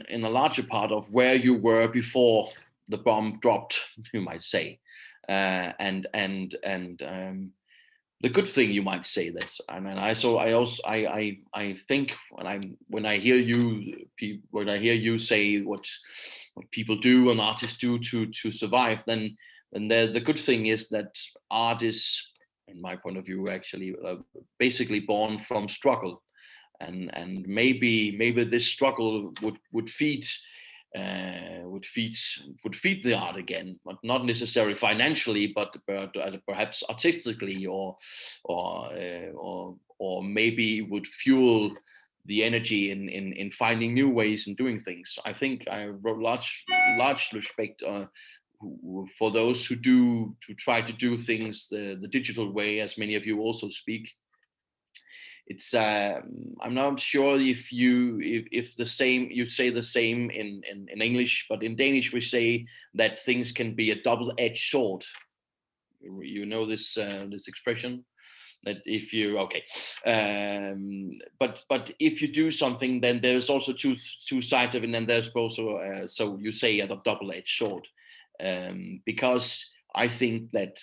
in a larger part of where you were before the bomb dropped, you might say. And the good thing, you might say, that I think when I hear you say what people do and artists do to survive, then the good thing is that art is, in my point of view, actually basically born from struggle, and maybe this struggle would feed would feed the art again, but not necessarily financially, but perhaps artistically, or maybe would fuel the energy in finding new ways in doing things. I think I wrote large respect for those who try to do things the digital way, as many of you also speak. It's I'm not sure if the same, you say the same in English, but in Danish we say that things can be a double-edged sword. You know this this expression, that if you but if you do something, then there's also two sides of it, and there's also so you say a double-edged sword, because I think that,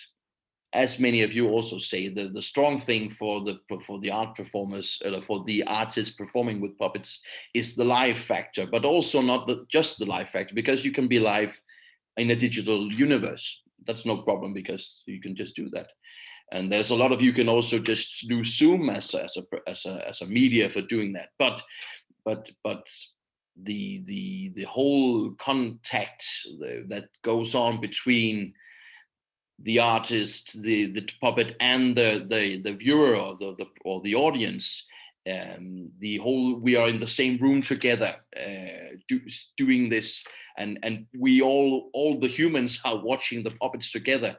as many of you also say, the strong thing for the art performers, for the artists performing with puppets, is the live factor, but also not just the live factor, because you can be live in a digital universe. That's no problem, because you can just do that. And there's a lot of you can also just do Zoom as a media for doing that. But the whole contact that goes on between the artist, the puppet, and the viewer or the audience, the whole, we are in the same room together, doing this, and we all the humans are watching the puppets together.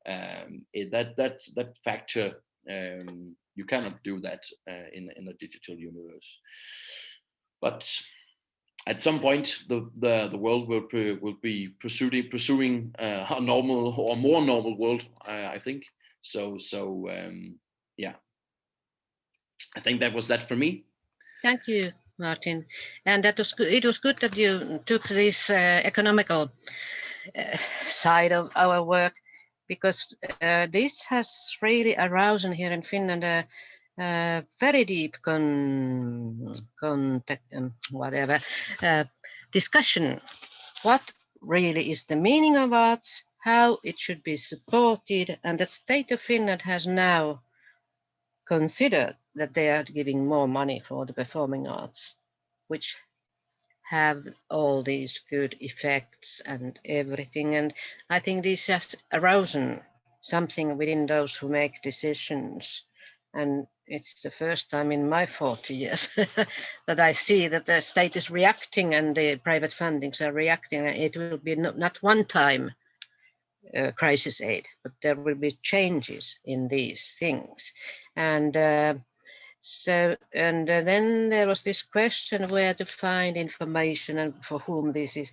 That factor, you cannot do that in a digital universe. But at some point, the world will be pursuing a normal or more normal world, I think. So yeah, I think that was that for me. Thank you, Martin. And that was good. It was good that you took this economical side of our work, because this has really aroused here in Finland very deep discussion. What really is the meaning of arts, how it should be supported, and the state of Finland has now considered that they are giving more money for the performing arts, which have all these good effects and everything. And I think this has aroused something within those who make decisions. And it's the first time in my 40 years that I see that the state is reacting and the private fundings are reacting. It will be not one time crisis aid, but there will be changes in these things. And then there was this question where to find information and for whom this is.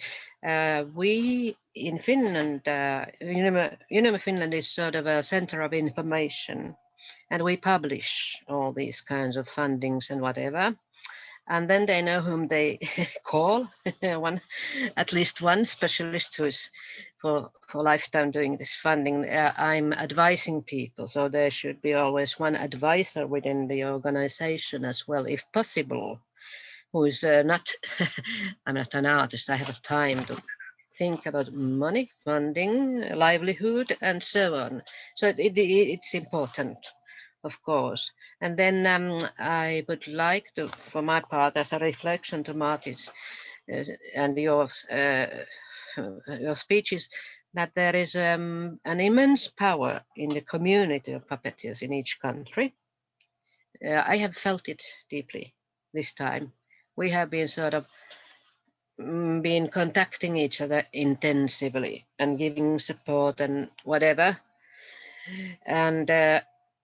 We in Finland, UNIMA Finland is sort of a center of information, and we publish all these kinds of fundings and whatever. And then they know whom they call, at least one specialist who is for lifetime doing this funding. I'm advising people, so there should be always one advisor within the organization as well, if possible, who is not, I'm not an artist, I have time to think about money, funding, livelihood, and so on. So it's important, of course. And then I would like to, for my part, as a reflection to Martin's and your speeches, that there is an immense power in the community of puppeteers in each country. I have felt it deeply this time. We have been sort of been contacting each other intensively and giving support and whatever. And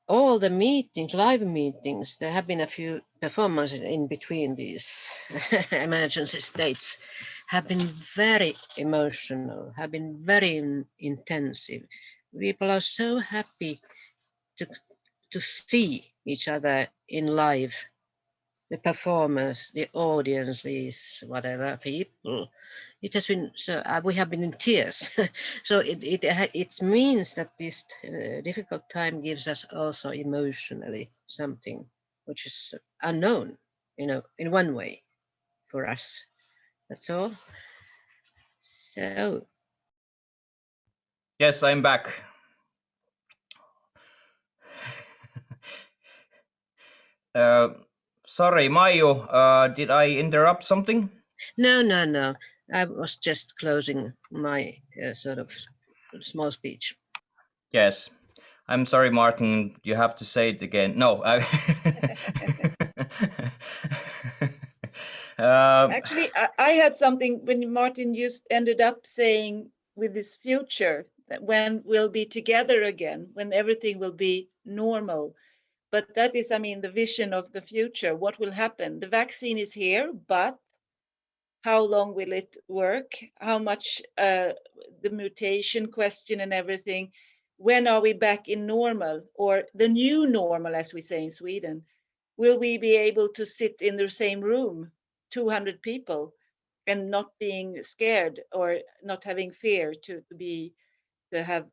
all the meetings, live meetings, there have been a few performances in between these emergency states, have been very emotional, have been very intensive. People are so happy to see each other in live, the performers, the audience, these whatever people. It has been so. We have been in tears. So it means that this difficult time gives us also emotionally something which is unknown, in one way for us. That's all. So. Yes, I'm back. Sorry, Maiju, did I interrupt something? No, no, no. I was just closing my sort of small speech. Yes. I'm sorry, Martin, you have to say it again. No, Actually, I had something when Martin just ended up saying with this future, that when we'll be together again, when everything will be normal. But that is, I mean, the vision of the future. What will happen? The vaccine is here, but how long will it work? How much the mutation question and everything? When are we back in normal, or the new normal, as we say in Sweden? Will we be able to sit in the same room, 200 people, and not being scared or not having fear to have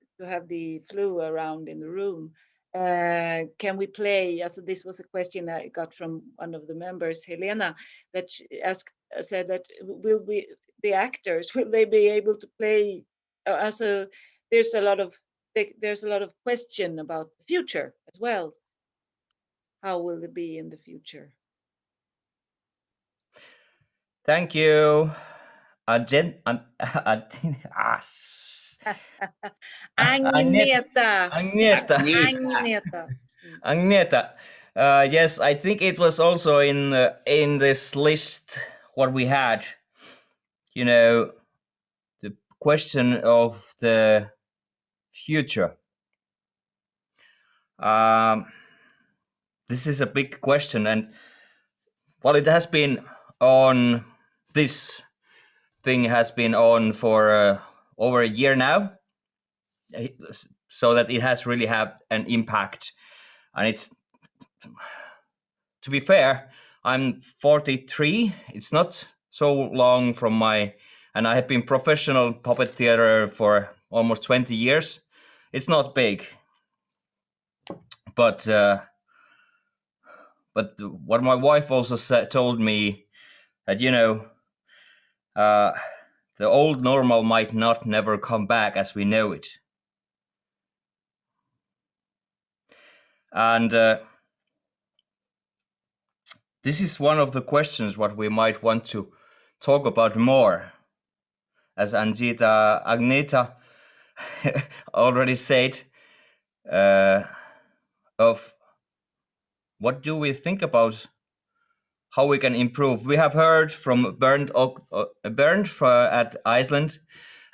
the flu around in the room? Can we play? So this was a question I got from one of the members, Helena, that said that the actors, will they be able to play? So there's a lot of question about the future as well. How will it be in the future? Thank you. Agneta. Agneta. Yes, I think it was also in this list what we had. You know, the question of the future. This is a big question, and well, it has been on. This thing has been on for over a year now, so that it has really had an impact. And it's, to be fair, I'm 43. It's not so long from and I have been professional puppeteer for almost 20 years. It's not big, but what my wife also told me, that the old normal might not never come back as we know it. And this is one of the questions what we might want to talk about more. As Agneta already said, of what do we think about how we can improve. We have heard from Bernd at Iceland,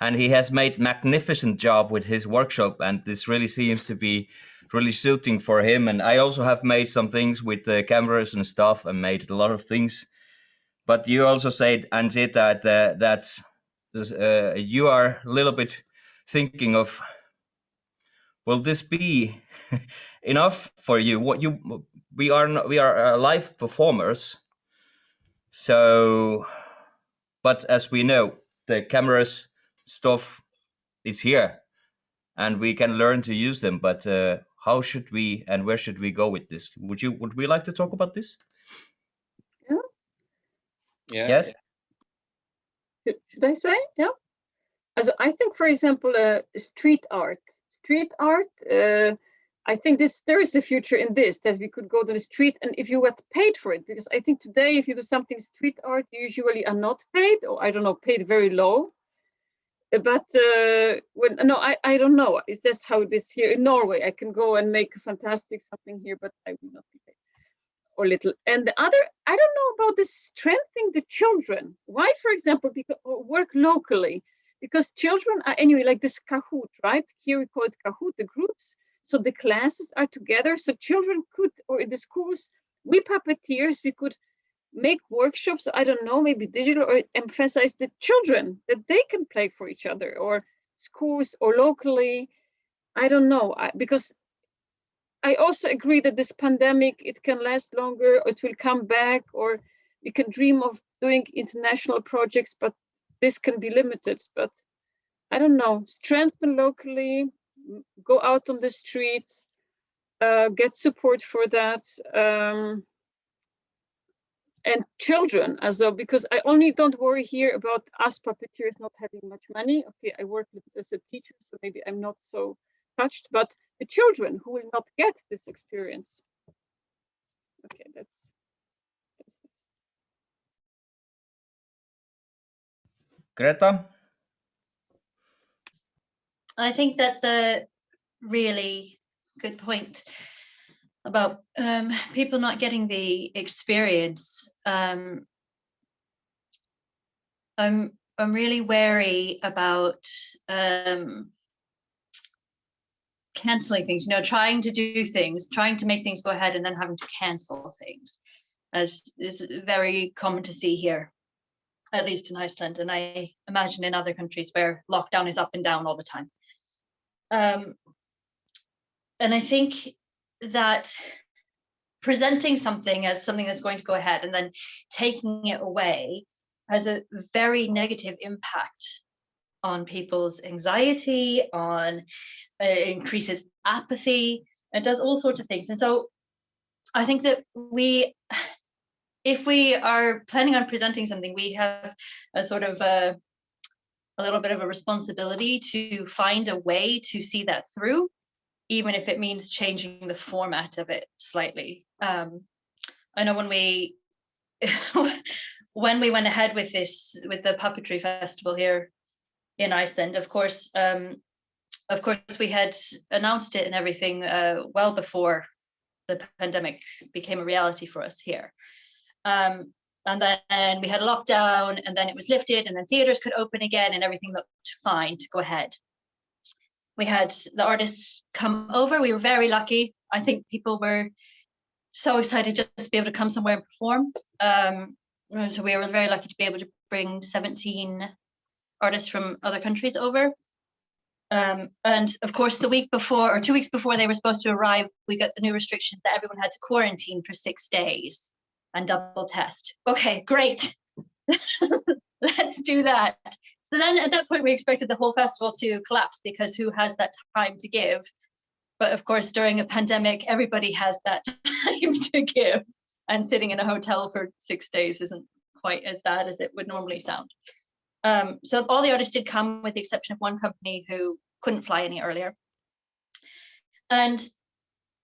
and he has made magnificent job with his workshop, and this really seems to be really suiting for him. And I also have made some things with the cameras and stuff, and made a lot of things. But you also said, Agneta, that you are a little bit thinking of, will this be enough for you? We are live performers. So, but as we know, the cameras stuff is here, and we can learn to use them. But how should we and where should we go with this? Would we like to talk about this? Yeah. Yes. Should I say? Yeah. As I think, for example, street art. I think there is a future in this, that we could go to the street, and if you get paid for it, because I think today if you do something street art, you usually are not paid, or I don't know, paid very low. But I don't know. Is that how it is here in Norway? I can go and make a fantastic something here, but I will not be paid, or little. And the other, I don't know about this strengthening the children. Why, for example, work locally? Because children are anyway like this Kahoot, right? Here we call it Kahoot, the groups. So the classes are together. So children could, or in the schools, we puppeteers, we could make workshops, I don't know, maybe digital, or emphasize the children, that they can play for each other, or schools, or locally. I don't know, because I also agree that this pandemic, it can last longer, or it will come back, or we can dream of doing international projects, but this can be limited. But I don't know, strengthen locally, go out on the streets, get support for that, and children as well, because I only don't worry here about us puppeteers not having much money. Okay, I work as a teacher, so maybe I'm not so touched, but the children who will not get this experience. Okay, that's Greta? I think that's a really good point about people not getting the experience. I'm really wary about canceling things, trying to do things, trying to make things go ahead and then having to cancel things, as is very common to see here, at least in Iceland, and I imagine in other countries where lockdown is up and down all the time. And I think that presenting something as something that's going to go ahead and then taking it away has a very negative impact on people's anxiety, it increases apathy, it does all sorts of things. And so I think that if we are planning on presenting something, we have a sort of a little bit of a responsibility to find a way to see that through, even if it means changing the format of it slightly. I know when we went ahead with the puppetry festival here in Iceland, of course we had announced it and everything well before the pandemic became a reality for us here. And then we had a lockdown, and then it was lifted, and then theaters could open again, and everything looked fine to go ahead. We had the artists come over. We were very lucky. I think people were so excited just to be able to come somewhere and perform. So we were very lucky to be able to bring 17 artists from other countries over. And of course, the week before or 2 weeks before they were supposed to arrive, we got the new restrictions that everyone had to quarantine for 6 days and double test. Okay, great. Let's do that. So then at that point, we expected the whole festival to collapse because who has that time to give? But of course, during a pandemic, everybody has that time to give. And sitting in a hotel for 6 days isn't quite as bad as it would normally sound. So all the artists did come, with the exception of one company who couldn't fly any earlier. And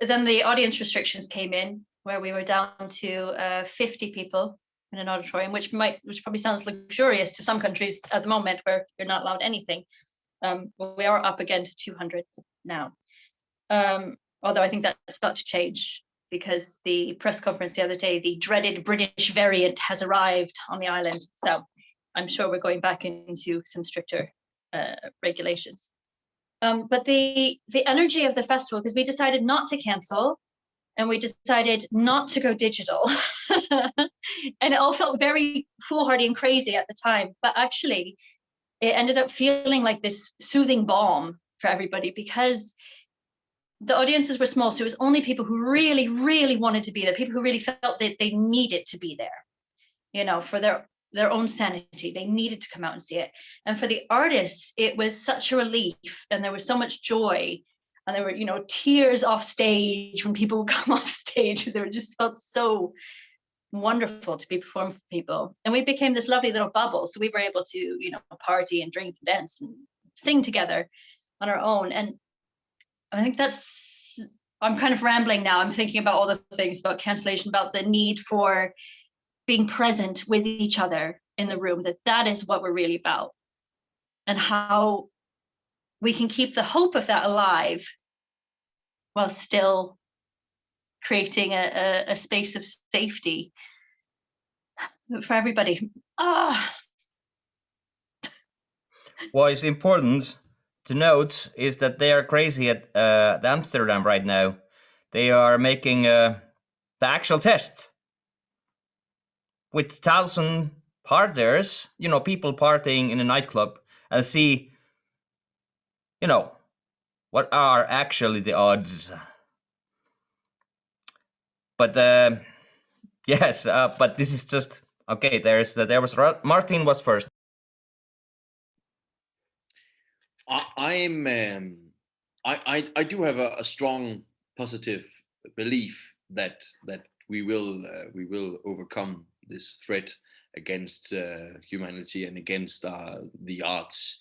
then the audience restrictions came in, where we were down to 50 people in an auditorium, which probably sounds luxurious to some countries at the moment where you're not allowed anything. We are up again to 200 now. Although I think that's about to change, because the press conference the other day, the dreaded British variant has arrived on the island. So I'm sure we're going back into some stricter regulations. But the energy of the festival, because we decided not to cancel, and we decided not to go digital. And it all felt very foolhardy and crazy at the time, but actually it ended up feeling like this soothing balm for everybody, because the audiences were small. So it was only people who really, really wanted to be there, people who really felt that they needed to be there, for their own sanity. They needed to come out and see it. And for the artists, it was such a relief, and there was so much joy. And there were, tears off stage when people would come off stage. They just felt so wonderful to be performing for people. And we became this lovely little bubble. So we were able to, party and drink and dance and sing together on our own. And I think I'm kind of rambling now. I'm thinking about all the things about cancellation, about the need for being present with each other in the room, that is what we're really about, and how we can keep the hope of that alive while still creating a space of safety for everybody. What is important to note is that they are crazy at Amsterdam right now. They are making the actual test with 1,000 partiers, people partying in a nightclub, and see, what are actually the odds. But yes, but this is just okay. There was Martin was first. I do have a strong positive belief that we will overcome this threat against humanity and against the arts.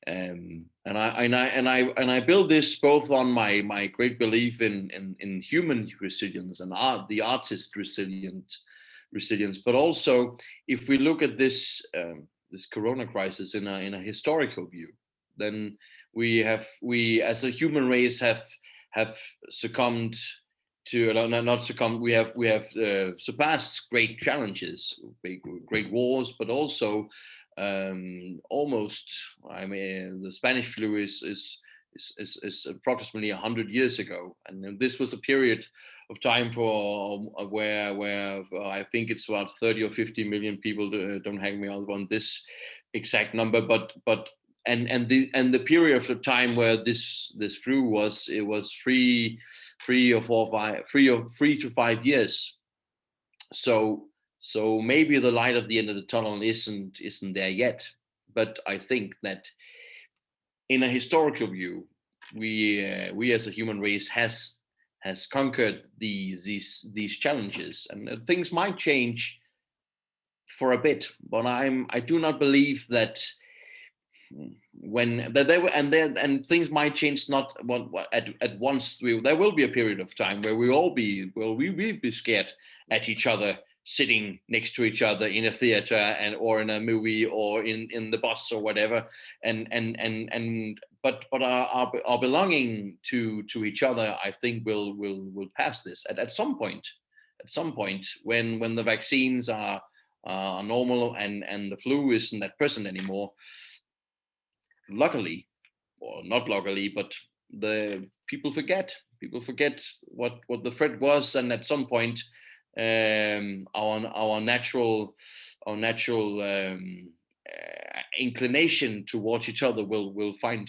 And I build this both on my great belief in human resilience and the artist resilience, but also if we look at this this Corona crisis in a historical view, then we as a human race have succumbed to, not succumbed, we have surpassed great challenges, great wars, but also almost, I mean, the Spanish flu is approximately 100 years ago, and this was a period of time for where I think it's about 30 or 50 million people. Don't hang me on this exact number, but and the period of time where this flu was 3 to 5 years. So maybe the light at the end of the tunnel isn't there yet, but I think that in a historical view, we as a human race has conquered these challenges, and things might change for a bit, but I do not believe that things might change not at once. There will be a period of time where we will be scared at each other, sitting next to each other in a theater or in a movie or in the bus or whatever, but our belonging to each other, I think, will pass this at some point. At some point, when the vaccines are normal and the flu isn't that present anymore, luckily or not luckily, but the people forget what the threat was, and at some point our natural inclination towards each other will find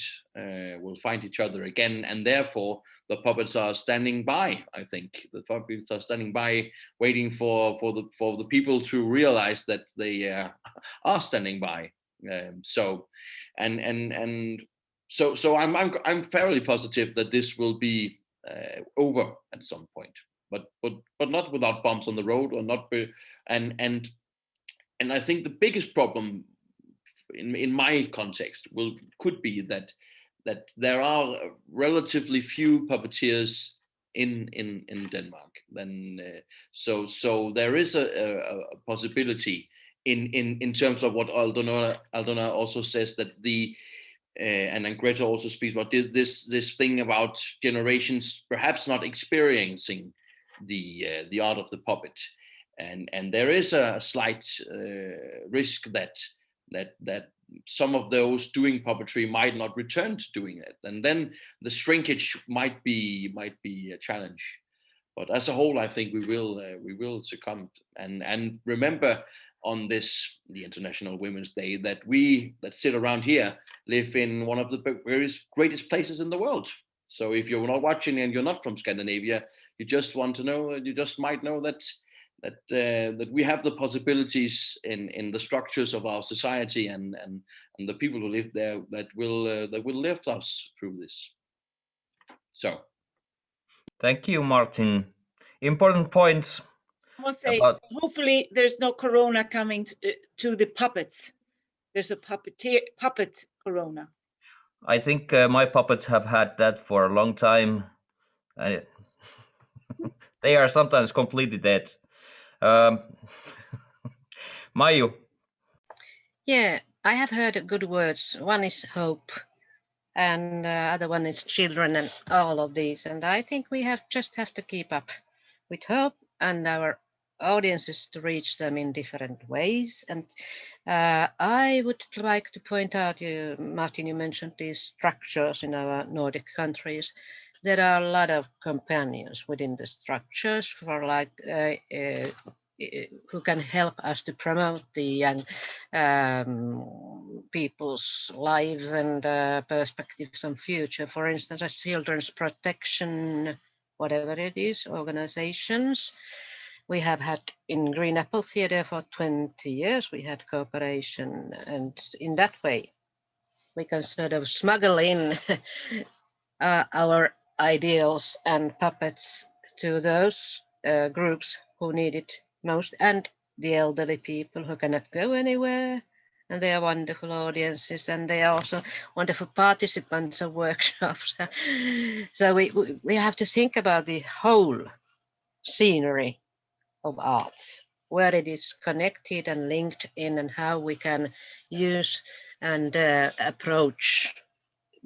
each other again, and therefore the puppets are standing by. I think the puppets are standing by, waiting for the people to realize that they are standing by. So I'm fairly positive that this will be over at some point, but not without bumps on the road, or not. And I think the biggest problem in my context could be that there are relatively few puppeteers in Denmark. Then so there is a possibility in terms of what Aldona also says, that and then Greta also speaks about this thing about generations perhaps not experiencing the art of the puppet, and there is a slight risk that some of those doing puppetry might not return to doing it, and then the shrinkage might be a challenge. But as a whole, I think we will succumb, and remember on the International Women's Day, that we that sit around here live in one of the greatest places in the world. So if you're not watching and you're not from Scandinavia, you just might know that we have the possibilities in the structures of our society and the people who live there that will lift us through this. So, thank you, Martin. Important points. I must say, hopefully there's no corona coming to the puppets. There's a puppet corona. I think my puppets have had that for a long time. They are sometimes completely dead. Maiju. Yeah, I have heard good words. One is hope, and other one is children, and all of these. And I think we just have to keep up with hope and our audiences to reach them in different ways. And I would like to point out, Martin, you mentioned these structures in our Nordic countries. There are a lot of companions within the structures for who can help us to promote the young people's lives and perspectives on future. For instance, as children's protection, whatever it is, organizations. We have had in Green Apple Theatre for 20 years, we had cooperation, and in that way, we can sort of smuggle in our ideals and puppets to those groups who need it most, and the elderly people who cannot go anywhere, and they are wonderful audiences, and they are also wonderful participants of workshops. So we have to think about the whole scenery of arts where it is connected and linked in, and how we can use and approach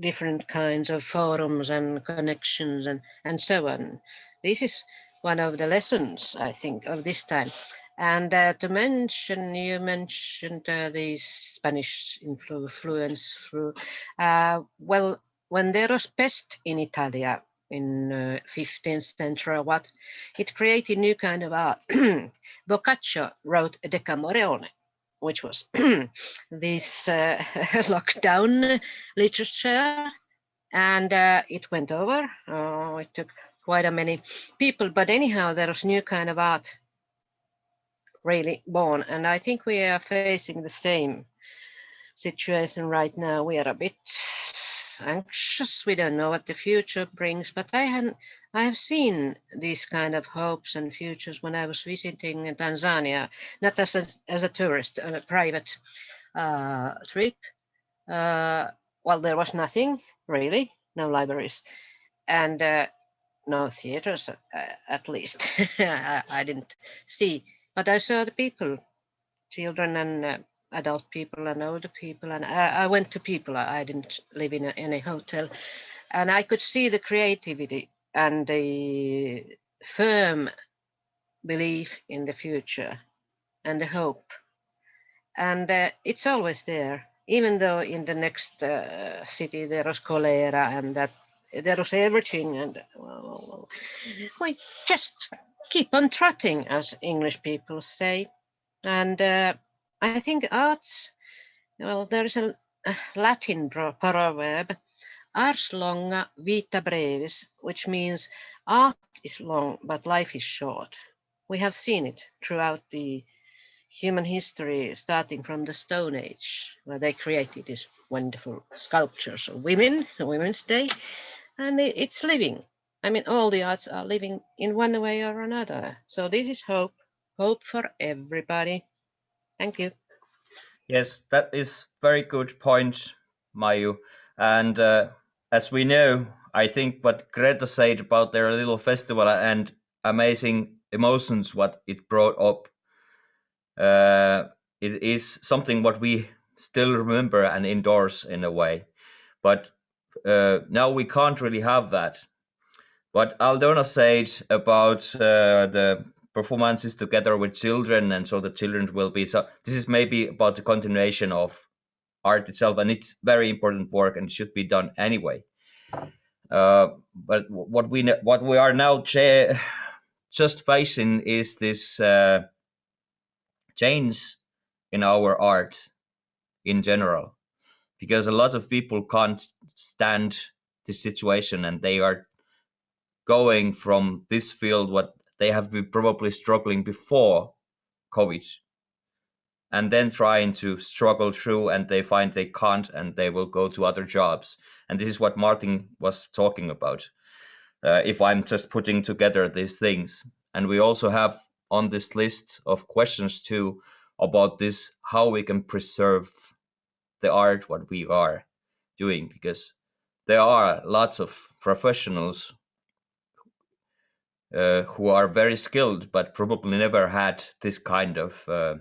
different kinds of forums and connections and so on. This is one of the lessons, I think, of this time. And to mention, you mentioned the Spanish influence through, well, when there was pest in Italia in 15th century, what it created new kind of art. Boccaccio wrote Decameron, which was this lockdown literature, and it went over. It took quite a many people, but anyhow, there was new kind of art really born, and I think we are facing the same situation right now. We are a bit anxious. We don't know what the future brings, but I have seen these kind of hopes and futures when I was visiting Tanzania, not as a tourist, on a private trip. Well, there was nothing really, no libraries, and no theaters, at least. I didn't see, but I saw the people, children and adult people and older people, and I went to people. I didn't live in any hotel, and I could see the creativity and the firm belief in the future and the hope, and it's always there, even though in the next city there was cholera and that there was everything, and well, we just keep on trotting, as English people say. And I think arts, well, there is a Latin proverb, ars longa vita brevis, which means art is long, but life is short. We have seen it throughout the human history, starting from the Stone Age, where they created these wonderful sculptures of women, Women's Day, and it's living. I mean, all the arts are living in one way or another. So this is hope for everybody. Thank you. Yes, that is very good point, Mayu. And as we know, I think what Greta said about their little festival and amazing emotions, what it brought up, it is something what we still remember and endorse in a way. But now we can't really have that. What Aldona said about the performances together with children, and so the children will be, so this is maybe about the continuation of art itself, and it's very important work and should be done anyway. But what we are now just facing is this change in our art in general, because a lot of people can't stand this situation, and they are going from this field what they have been probably struggling before COVID, and then trying to struggle through, and they find they can't, and they will go to other jobs. And this is what Martin was talking about, if I'm just putting together these things. And we also have on this list of questions too about this, how we can preserve the art what we are doing, because there are lots of professionals who are very skilled, but probably never had this kind of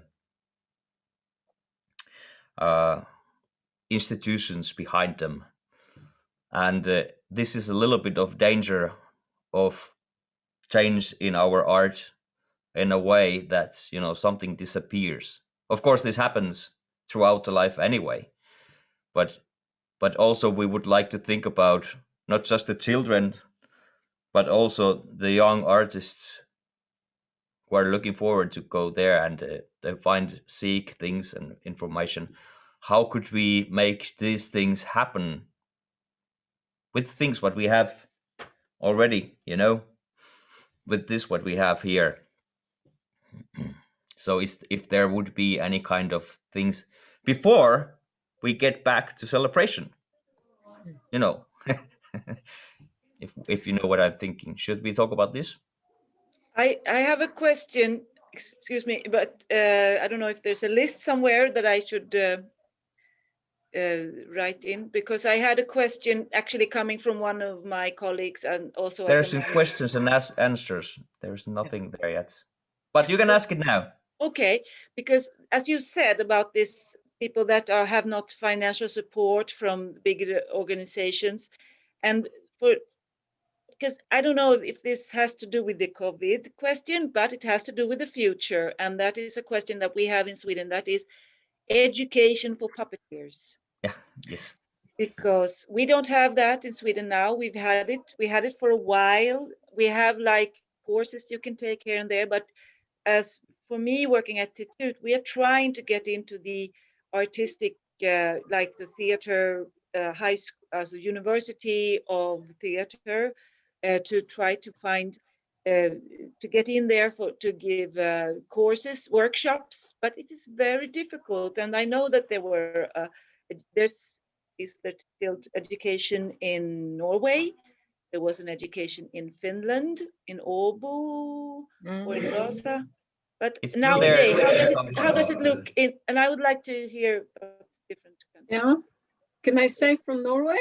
institutions behind them. And this is a little bit of danger of change in our art, in a way that, you know, something disappears. Of course, this happens throughout the life anyway, but also we would like to think about not just the children, but also the young artists who are looking forward to go there and they seek things and information. How could we make these things happen with things what we have already, you know, with this what we have here? So if there would be any kind of things before we get back to celebration, you know, if you know what I'm thinking. Should we talk about this? I have a question, excuse me, but I don't know if there's a list somewhere that I should write in, because I had a question actually coming from one of my colleagues, and also there's some questions and answers. There's nothing there yet, but you can ask it now. Okay, because as you said about this, people that have not financial support from bigger organizations, and because I don't know if this has to do with the COVID question, but it has to do with the future, and that is a question that we have in Sweden. That is education for puppeteers. Yeah. Yes. Because we don't have that in Sweden now. We had it for a while. We have like courses you can take here and there, but as for me working at Tittut, we are trying to get into the artistic, like the theater, high school, as a university of theater, to try to find, to get in there to give courses, workshops, but it is very difficult. And I know that there's still education in Norway. There was an education in Finland, in Åbo, or in Vasa. But It's still there. nowadays, how does it look? And I would like to hear different countries. Yeah. Can I say from Norway?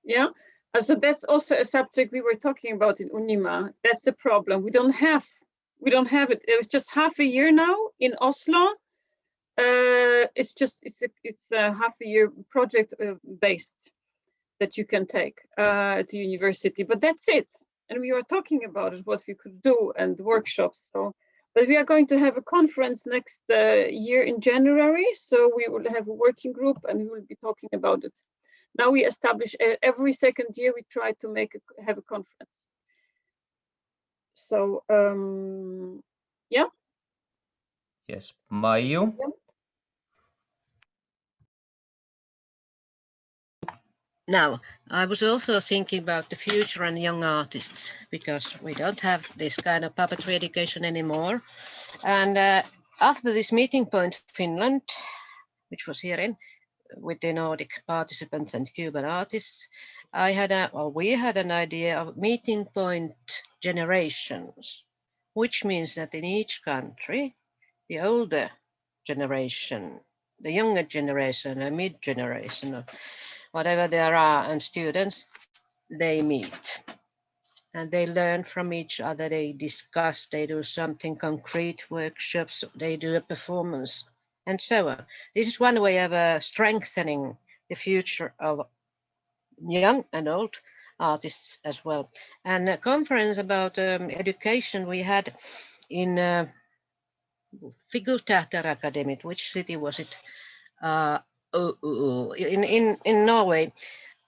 Yeah. So that's also a subject we were talking about in UNIMA. That's the problem. We don't have it. It was just half a year now in Oslo. It's a half a year project based that you can take at the university, but that's it. And we were talking about it, what we could do, and workshops. So, but we are going to have a conference next year in January. So we will have a working group, and we will be talking about it. Now we establish every second year we try to have a conference. So yeah. Yes, Marjut. Yeah. Now, I was also thinking about the future and young artists, because we don't have this kind of puppetry education anymore. And after this meeting point, Finland, which was here with the Nordic participants and Cuban artists, we had an idea of meeting point generations, which means that in each country, the older generation, the younger generation, the mid generation, or whatever there are, and students, they meet and they learn from each other, they discuss, they do something concrete, workshops, they do a performance, and so on. This is one way of strengthening the future of young and old artists as well. And a conference about education we had in Teater Academy. Which city was it? In Norway.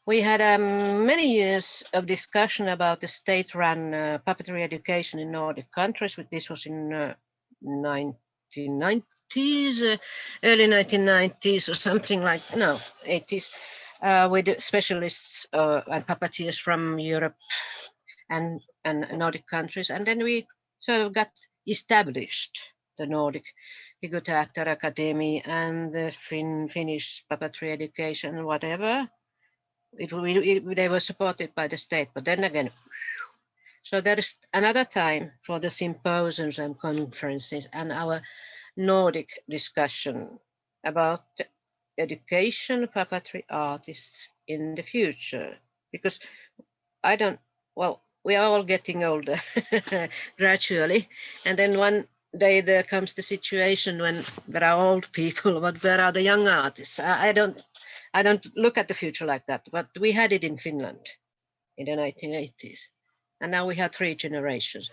We had many years of discussion about the state-run puppetry education in Nordic countries. This was in 1990s, early 1990s or something like, no, 80s, with specialists and puppeteers from Europe and Nordic countries. And then we sort of got established the Nordic Teater Academy and the Finnish puppetry education and whatever. They were supported by the state, but then again, so there is another time for the symposiums and conferences and our Nordic discussion about the education of puppetry artists in the future, because we are all getting older gradually, and then one day there comes the situation when there are old people, but where are the young artists? I don't look at the future like that, but we had it in Finland in the 1980s. And now we have 3 generations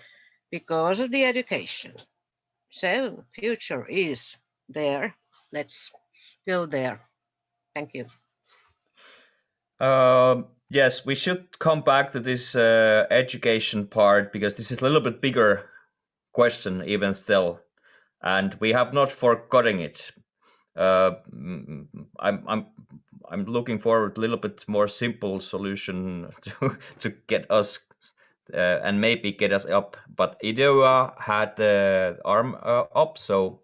because of the education. So future is there. Let's go there. Thank you. Yes, we should come back to this education part, because this is a little bit bigger question even still, and we have not forgotten it. I'm looking forward to a little bit more simple solution to get us and maybe get us up. But Idea had the arm up, so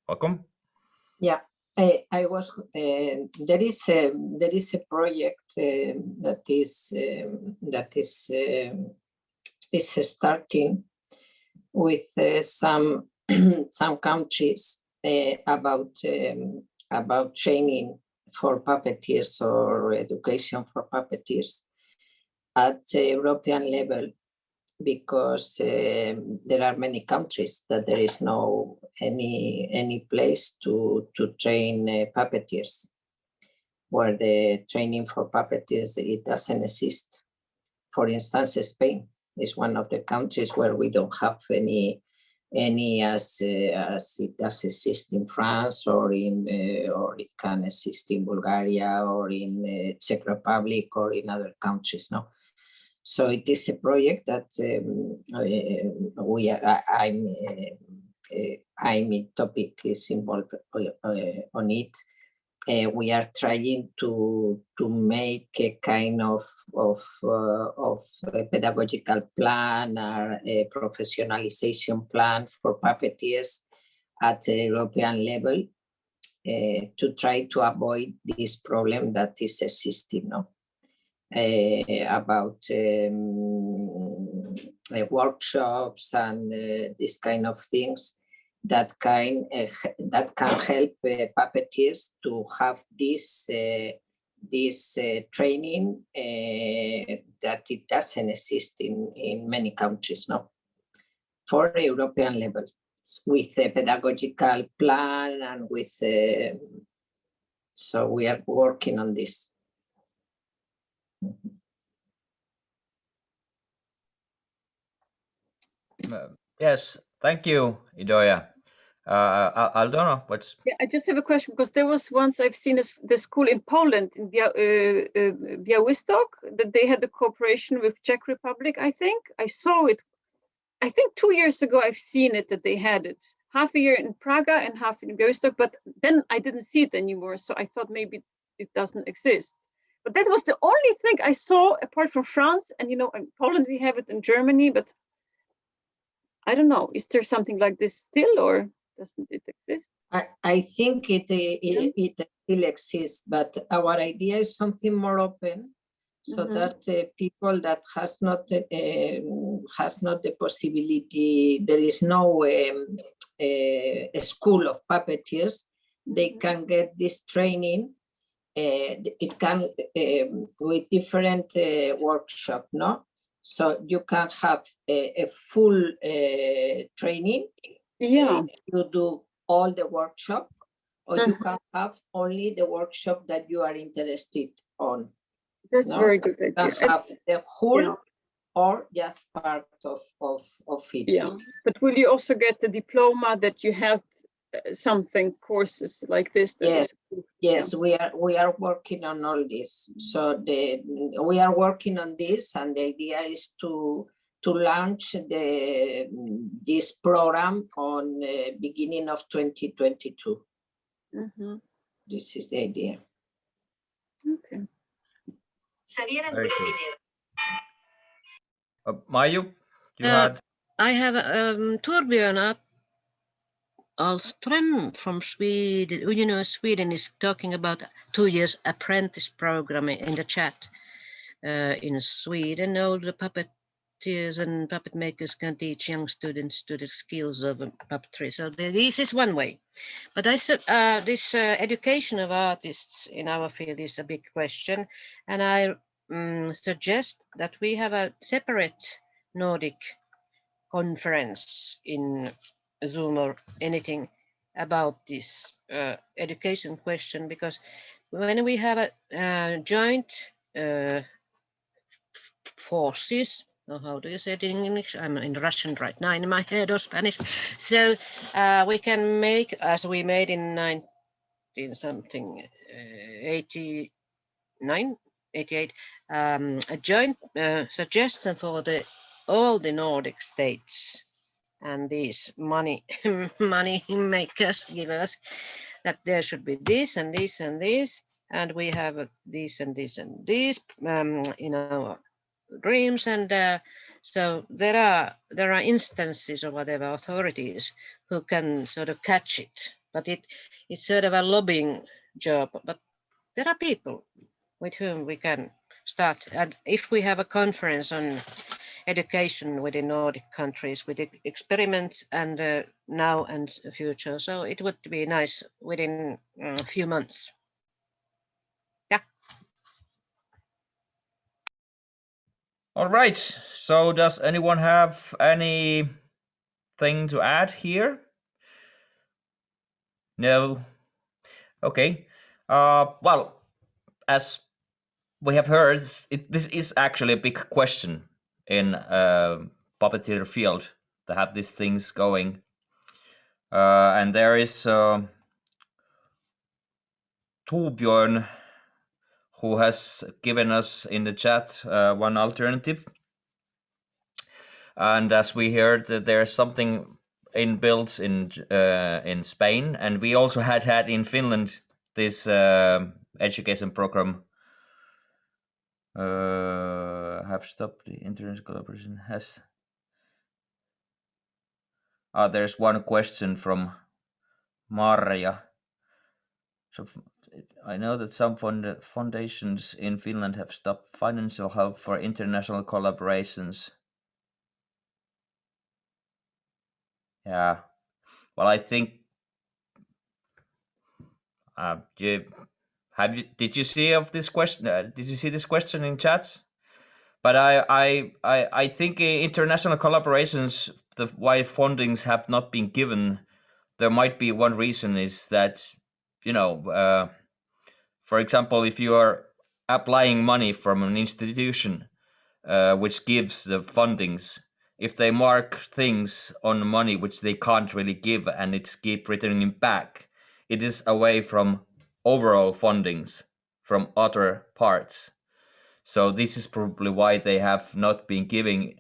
welcome. Yeah, I was. There is a project that is starting with some countries about training for puppeteers or education for puppeteers at the European level. there are many countries that there is no any place to train puppeteers, where the training for puppeteers, it doesn't exist. For instance, Spain is one of the countries where we don't have any as it does exist in France, or it can exist in Bulgaria, or in Czech Republic, or in other countries. No, so it is a project that I'm topic is involved on it. We are trying to make a kind of a pedagogical plan or a professionalization plan for puppeteers at the European level to try to avoid this problem that is existing now about workshops and this kind of things that can help puppeteers to have this training that it doesn't exist in many countries now, for a European level, with a pedagogical plan and with so we are working on this. Yes, thank you, Idoia. Aldona, what's... Yeah, I just have a question, because there was once I've seen the school in Poland, in Białystok, that they had the cooperation with Czech Republic, I think. I saw it, I think 2 years ago I've seen it, that they had it. Half a year in Praga and half in Białystok, but then I didn't see it anymore, so I thought maybe it doesn't exist. But that was the only thing I saw apart from France, and you know, in Poland we have it, in Germany, but I don't know, is there something like this still, or doesn't it exist? I think it still exists, but our idea is something more open, so that people that has not the possibility, there is no a school of puppeteers, they can get this training. It can with different workshop, no? So you can have a full training. Yeah, You do all the workshop, or you can have only the workshop that you are interested on. that's very good You idea. can have the whole, yeah. or just part of it. Yeah, but will you also get the diploma that you have something courses like this? Yes, yes, yeah. we are working on all this. So we are working on this, and the idea is to launch this program on beginning of 2022. This is the idea. Okay. Marjut, you had... I have Torbjörn Ahlström from Sweden. You know, Sweden is talking about 2 years apprentice program in the chat. In Sweden, all the puppeteers and puppet makers can teach young students to the skills of puppetry. So this is one way. But this education of artists in our field is a big question. And I suggest that we have a separate Nordic conference in Zoom or anything about this education question, because when we have a joint forces, or how do you say it in English? I'm in Russian right now in my head, or Spanish. So we can make, as we made in 88, a joint suggestion for all the Nordic states, and these money makers give us that there should be this and this and this, and we have this and this and this in our dreams, and so there are instances or whatever authorities who can sort of catch it, but it's sort of a lobbying job. But there are people with whom we can start, and if we have a conference on education within Nordic countries with experiments and now and future, so it would be nice within a few months. Yeah. All right. So does anyone have anything to add here? No. Okay. Well, as we have heard, this is actually a big question in puppeteer field to have these things going. And there is Torbjörn who has given us in the chat one alternative. And as we heard, that there's something inbuilt in Spain, and we also had in Finland this education program. Have stopped the international collaboration. Has there's one question from Marja. So I know that some foundations in Finland have stopped financial help for international collaborations. Yeah, well, I think did you see of this question? Did you see this question in chat? But I think international collaborations, why fundings have not been given, there might be one reason is that, you know, for example, if you are applying money from an institution which gives the fundings, if they mark things on money which they can't really give and it's keep returning back, it is away from overall fundings from other parts. So this is probably why they have not been giving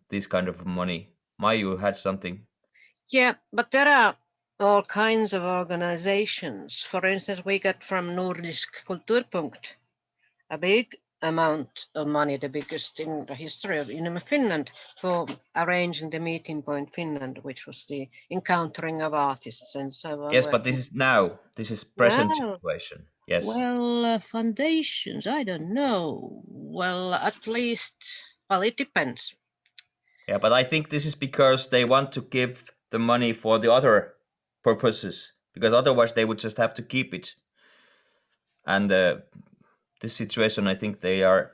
this kind of money. Maju had something. Yeah, but there are all kinds of organizations. For instance, we get from Nordisk Kulturpunkt a big amount of money, the biggest in the history of UNIMA Finland, for arranging the meeting point Finland, which was the encountering of artists and so on. Yes, but this is now. This is present situation. Yes. Well, foundations, I don't know. Well, at least, well, it depends. Yeah, but I think this is because they want to give the money for the other purposes, because otherwise they would just have to keep it. And this situation, I think they are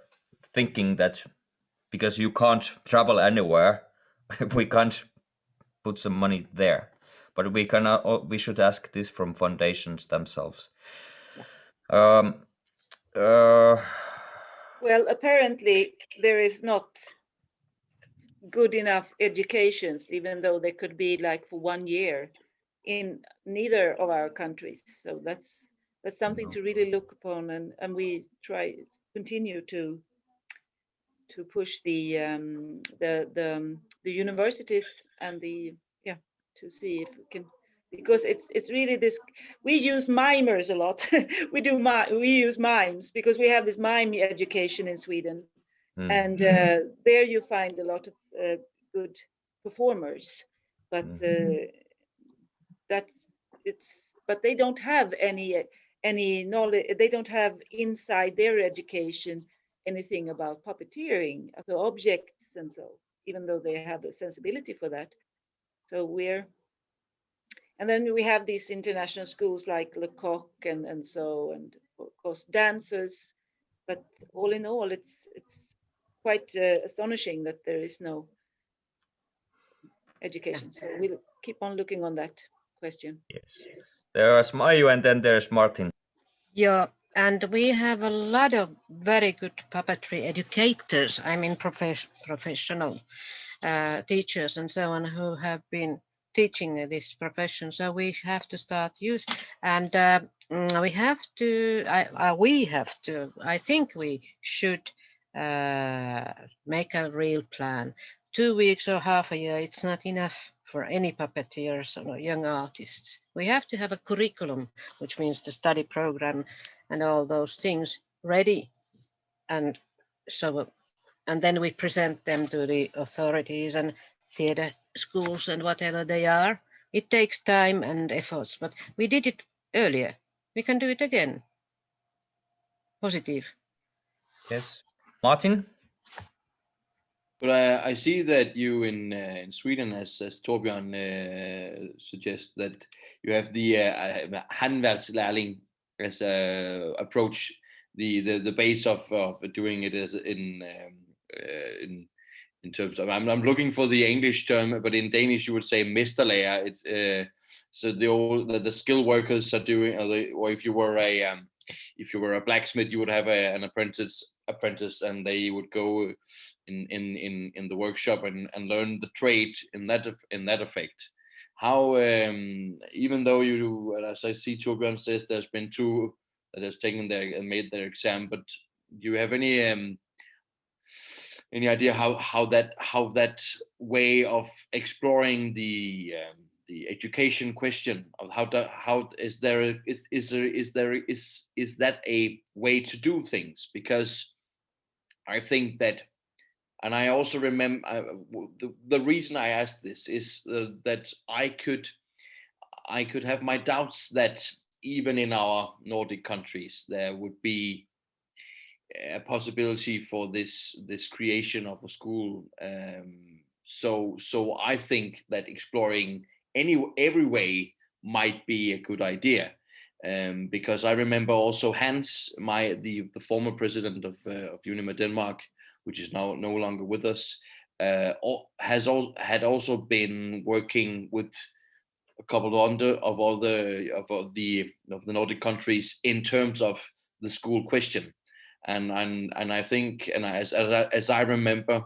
thinking that because you can't travel anywhere, we can't put some money there. But we cannot. We should ask this from foundations themselves. Well, apparently there is not good enough educations, even though they could be like for 1 year in neither of our countries. So that's something to really look upon, and we continue to push the universities and to see if we can, because it's really this. We use mimers a lot. we use mimes because we have this mime education in Sweden, and there you find a lot of good performers, but but they don't have any knowledge. They don't have inside their education anything about puppeteering, so objects and so, even though they have a sensibility for that. So and then we have these international schools like Le Coq and so, and of course dancers, but all in all, it's quite astonishing that there is no education. So we'll keep on looking on that question. Yes. There's Maju and then there's Martin. Yeah, and we have a lot of very good puppetry educators, I mean professional teachers and so on, who have been teaching this profession. So we have to start use, and we have to, I think we should make a real plan. 2 weeks or half a year, it's not enough for any puppeteers or young artists. We have to have a curriculum, which means the study program and all those things ready. And so, and then we present them to the authorities and theater schools and whatever they are. It takes time and efforts, but we did it earlier. We can do it again. Positive. Yes. Martin? But I see that you in Sweden, as Torbjörn suggests, that you have the handvärkslärling as approach, the base of doing it as in in terms of, I'm looking for the English term, but in Danish you would say mesterlærer. It's so the skilled workers are doing, or if you were a blacksmith, you would have an apprentice, and they would go in the workshop and learn the trade in that effect. How even though you, as I see Torbjørn says, there's been 2 that has taken and made their exam, but do you have any idea how that way of exploring the education question of how is that a way to do things? Because I think that, and I also remember the reason I asked this is that I could have my doubts that even in our Nordic countries there would be a possibility for this creation of a school. So I think that exploring every way might be a good idea, because I remember also Hans, the former president of UNIMA Denmark, which is now no longer with us, had also been working with a couple of the Nordic countries in terms of the school question. And I think, and as I remember,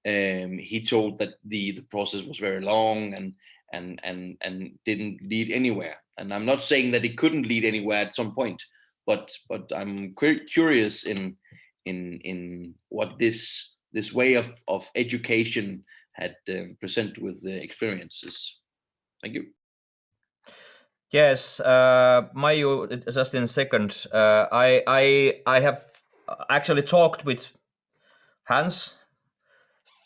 he told that the process was very long and didn't lead anywhere. And I'm not saying that it couldn't lead anywhere at some point, but I'm curious in what this way of education had presented with the experiences. Thank you. Yes, Maju, just in a second. I have actually talked with Hans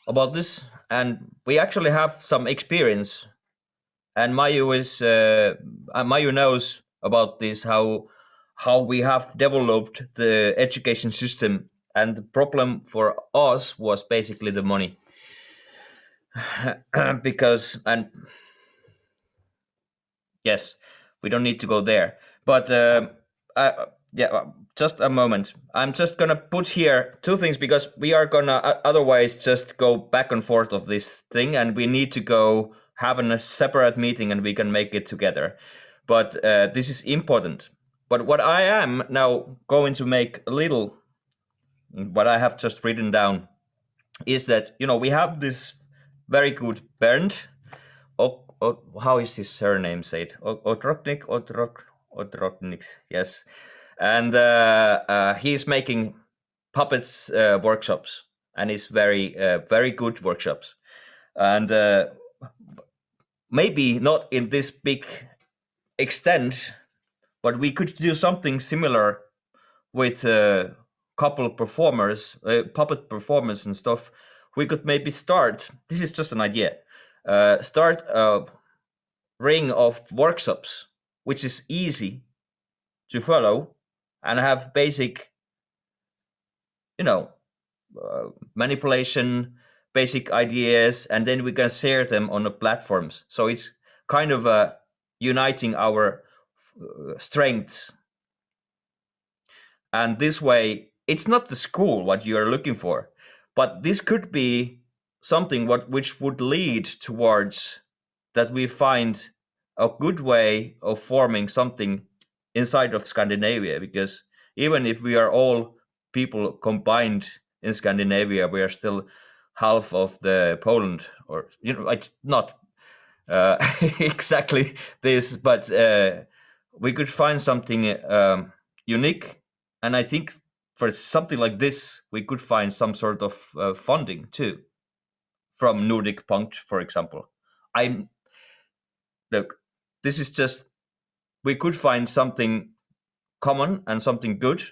about this, and we actually have some experience. And Maju knows about this, how we have developed the education system, and the problem for us was basically the money. Yes, we don't need to go there, but yeah, just a moment. I'm just gonna put here 2 things, because we are gonna otherwise just go back and forth of this thing, and we need to go have a separate meeting and we can make it together. But this is important. But what I am now going to make a little, what I have just written down, is that, we have this very good Bernd, how is his surname said? Odrotnik, yes. And he's making puppets workshops, and it's very good workshops. And maybe not in this big extent, but we could do something similar with couple performers, puppet performers and stuff. We could maybe start, this is just an idea, start a ring of workshops, which is easy to follow and have basic, manipulation, basic ideas, and then we can share them on the platforms. So it's kind of uniting our strengths. And this way, it's not the school what you are looking for, but this could be something which would lead towards that we find a good way of forming something inside of Scandinavia, because even if we are all people combined in Scandinavia, we are still half of the Poland, or it's not exactly this, but we could find something unique. And I think for something like this, we could find some sort of funding too, from Nordic Punkt, for example. Look, this is just, we could find something common and something good,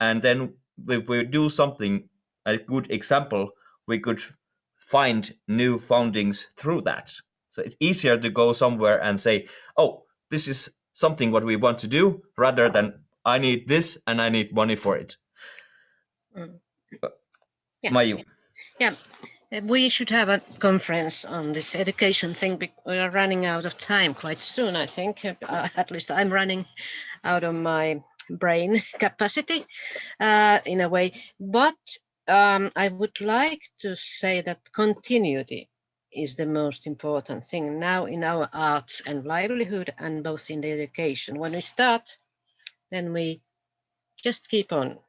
and then if we do something, a good example, we could find new fundings through that. So it's easier to go somewhere and say, oh, this is something what we want to do, rather than I need this and I need money for it. Yeah. Maju. Yeah, we should have a conference on this education thing. We are running out of time quite soon, I think. At least I'm running out of my brain capacity in a way. But I would like to say that continuity is the most important thing now in our arts and livelihood, and both in the education. When we start, then we just keep on,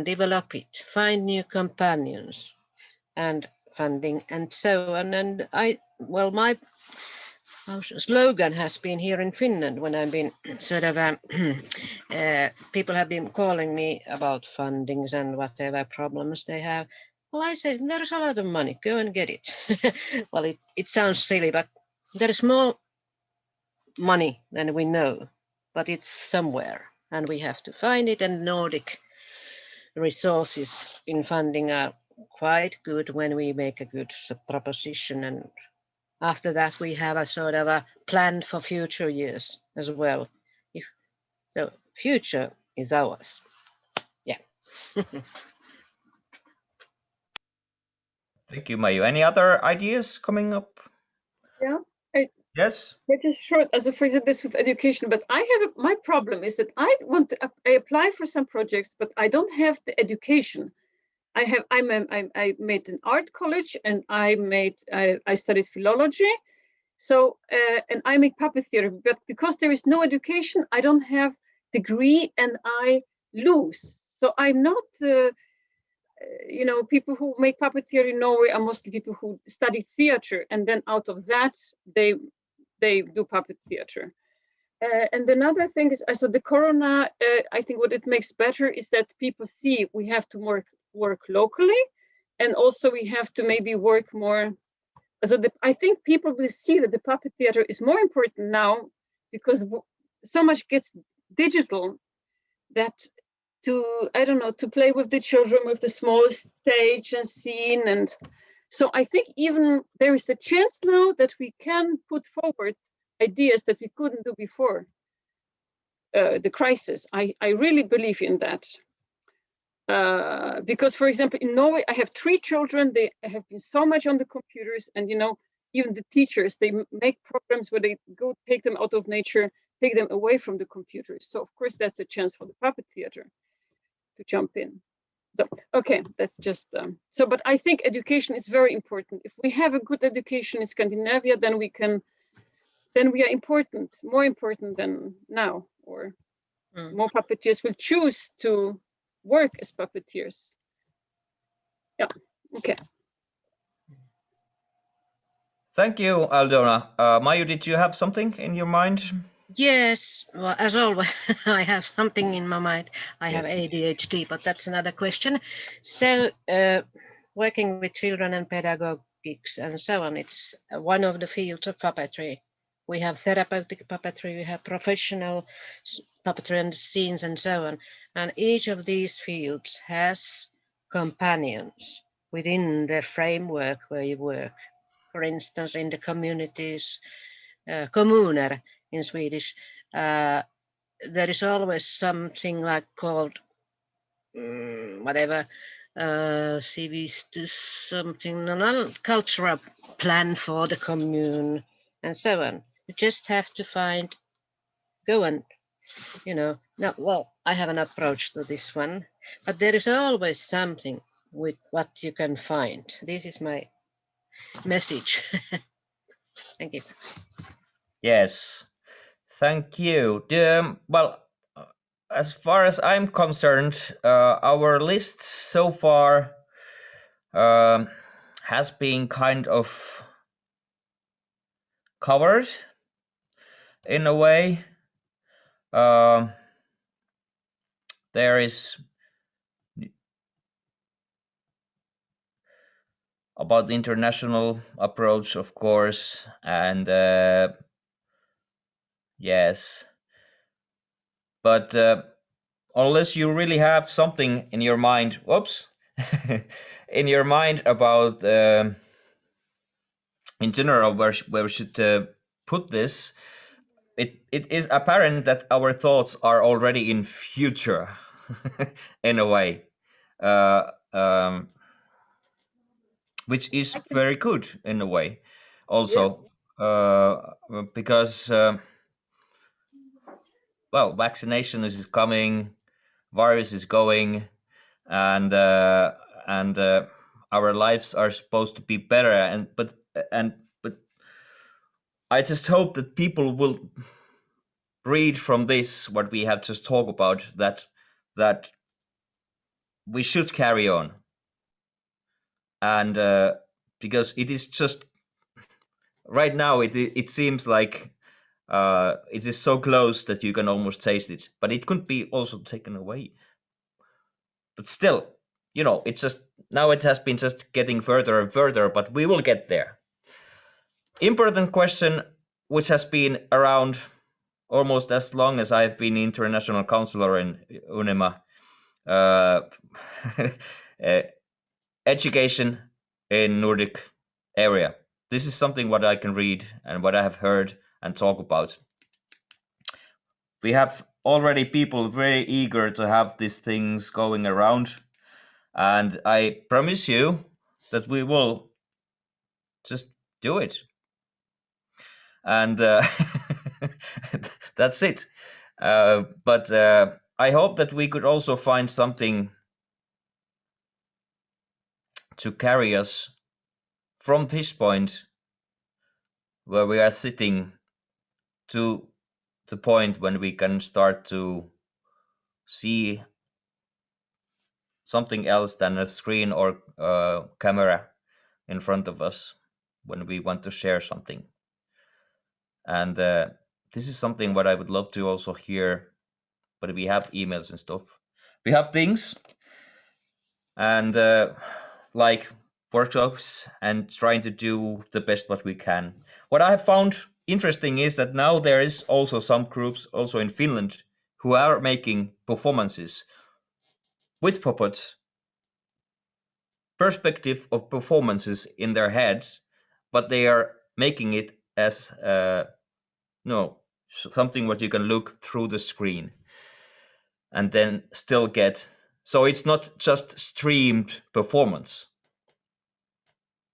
develop it, find new companions and funding and so on. And my slogan has been here in Finland when I've been sort of, people have been calling me about fundings and whatever problems they have. Well, I said, there's a lot of money, go and get it. Well, it sounds silly, but there's more money than we know, but it's somewhere and we have to find it. And Nordic resources in funding are quite good when we make a good proposition, and after that we have a sort of a plan for future years as well. If the future is ours. Yeah. Thank you, Marjut. Any other ideas coming up? Yeah. Yes. Just short, as a phrase this with education, but my problem is that I apply for some projects, but I don't have the education. I made an art college, and I studied philology. So and I make puppet theater, but because there is no education, I don't have degree, and I lose. So I'm not. People who make puppet theater in Norway are mostly people who study theater, and then out of that they do puppet theater. And another thing is, so the corona, I think what it makes better is that people see we have to work locally, and also we have to maybe work more. So I think people will see that the puppet theater is more important now, because so much gets digital that to play with the children with the small stage and scene. And so I think even there is a chance now that we can put forward ideas that we couldn't do before the crisis. I really believe in that. Because, for example, in Norway, I have 3 children. They have been so much on the computers, and even the teachers, they make programs where they go take them out of nature, take them away from the computers. So of course that's a chance for the puppet theater to jump in. So okay, that's just but I think education is very important. If we have a good education in Scandinavia, then we are important, more important than now, or more puppeteers will choose to work as puppeteers. Yeah, okay. Thank you, Aldona. Marjut, did you have something in your mind? Yes, well, as always, I have something in my mind. I have ADHD, but that's another question. So, working with children and pedagogics and so on, it's one of the fields of puppetry. We have therapeutic puppetry, we have professional puppetry and scenes and so on. And each of these fields has companions within the framework where you work. For instance, in the communities, kommuner in Swedish, there is always something like called whatever, civistus, something, cultural plan for the commune and so on. You just have to go and, now, well, I have an approach to this one, but there is always something with what you can find. This is my message. Thank you. Yes, thank you. Well, as far as I'm concerned, our list so far has been kind of covered in a way. There is about the international approach, of course, and yes, but unless you really have something in your mind, in your mind about in general where we should put this, it is apparent that our thoughts are already in future in a way, which is very good in a way also. Because well, vaccination is coming, virus is going, and and our lives are supposed to be better. But I just hope that people will read from this what we have just talked about, that we should carry on, and because it is just right now it seems like it is so close that you can almost taste it, but it could be also taken away. But still, you know, it's just now it has been just getting further and further, but we will get there. Important question, which has been around almost as long as I've been international counselor in UNIMA. Education in Nordic area. This is something what I can read and what I have heard and talk about. We have already people very eager to have these things going around, and I promise you that we will just do it. And that's it. But I hope that we could also find something to carry us from this point where we are sitting to the point when we can start to see something else than a screen or camera in front of us when we want to share something. And this is something what I would love to also hear, but we have emails and stuff. We have things and like workshops and trying to do the best what we can. What I have found interesting is that now there is also some groups also in Finland who are making performances with puppets, perspective of performances in their heads, but they are making it as something what you can look through the screen and then still get. So it's not just streamed performance.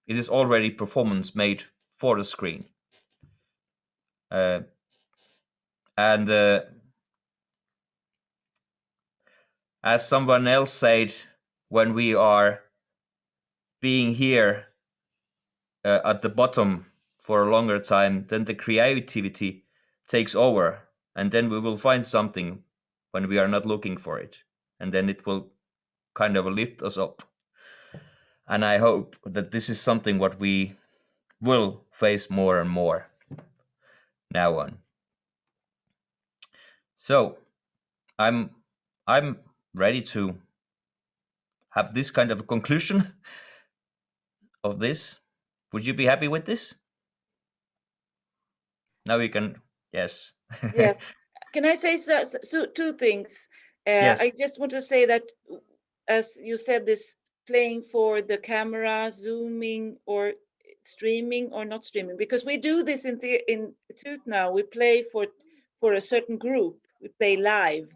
It is already performance made for the screen. And as someone else said, when we are being here at the bottom for a longer time, then the creativity takes over, and then we will find something when we are not looking for it, and then it will kind of lift us up. And I hope that this is something what we will face more and more now on. So I'm ready to have this kind of a conclusion of this. Would you be happy with this? Now we can, yes. Yes. Can I say so two things? Yes. I just want to say that, as you said, this playing for the camera, zooming or streaming or not streaming, because we do this in Tittut now. We play for a certain group. We play live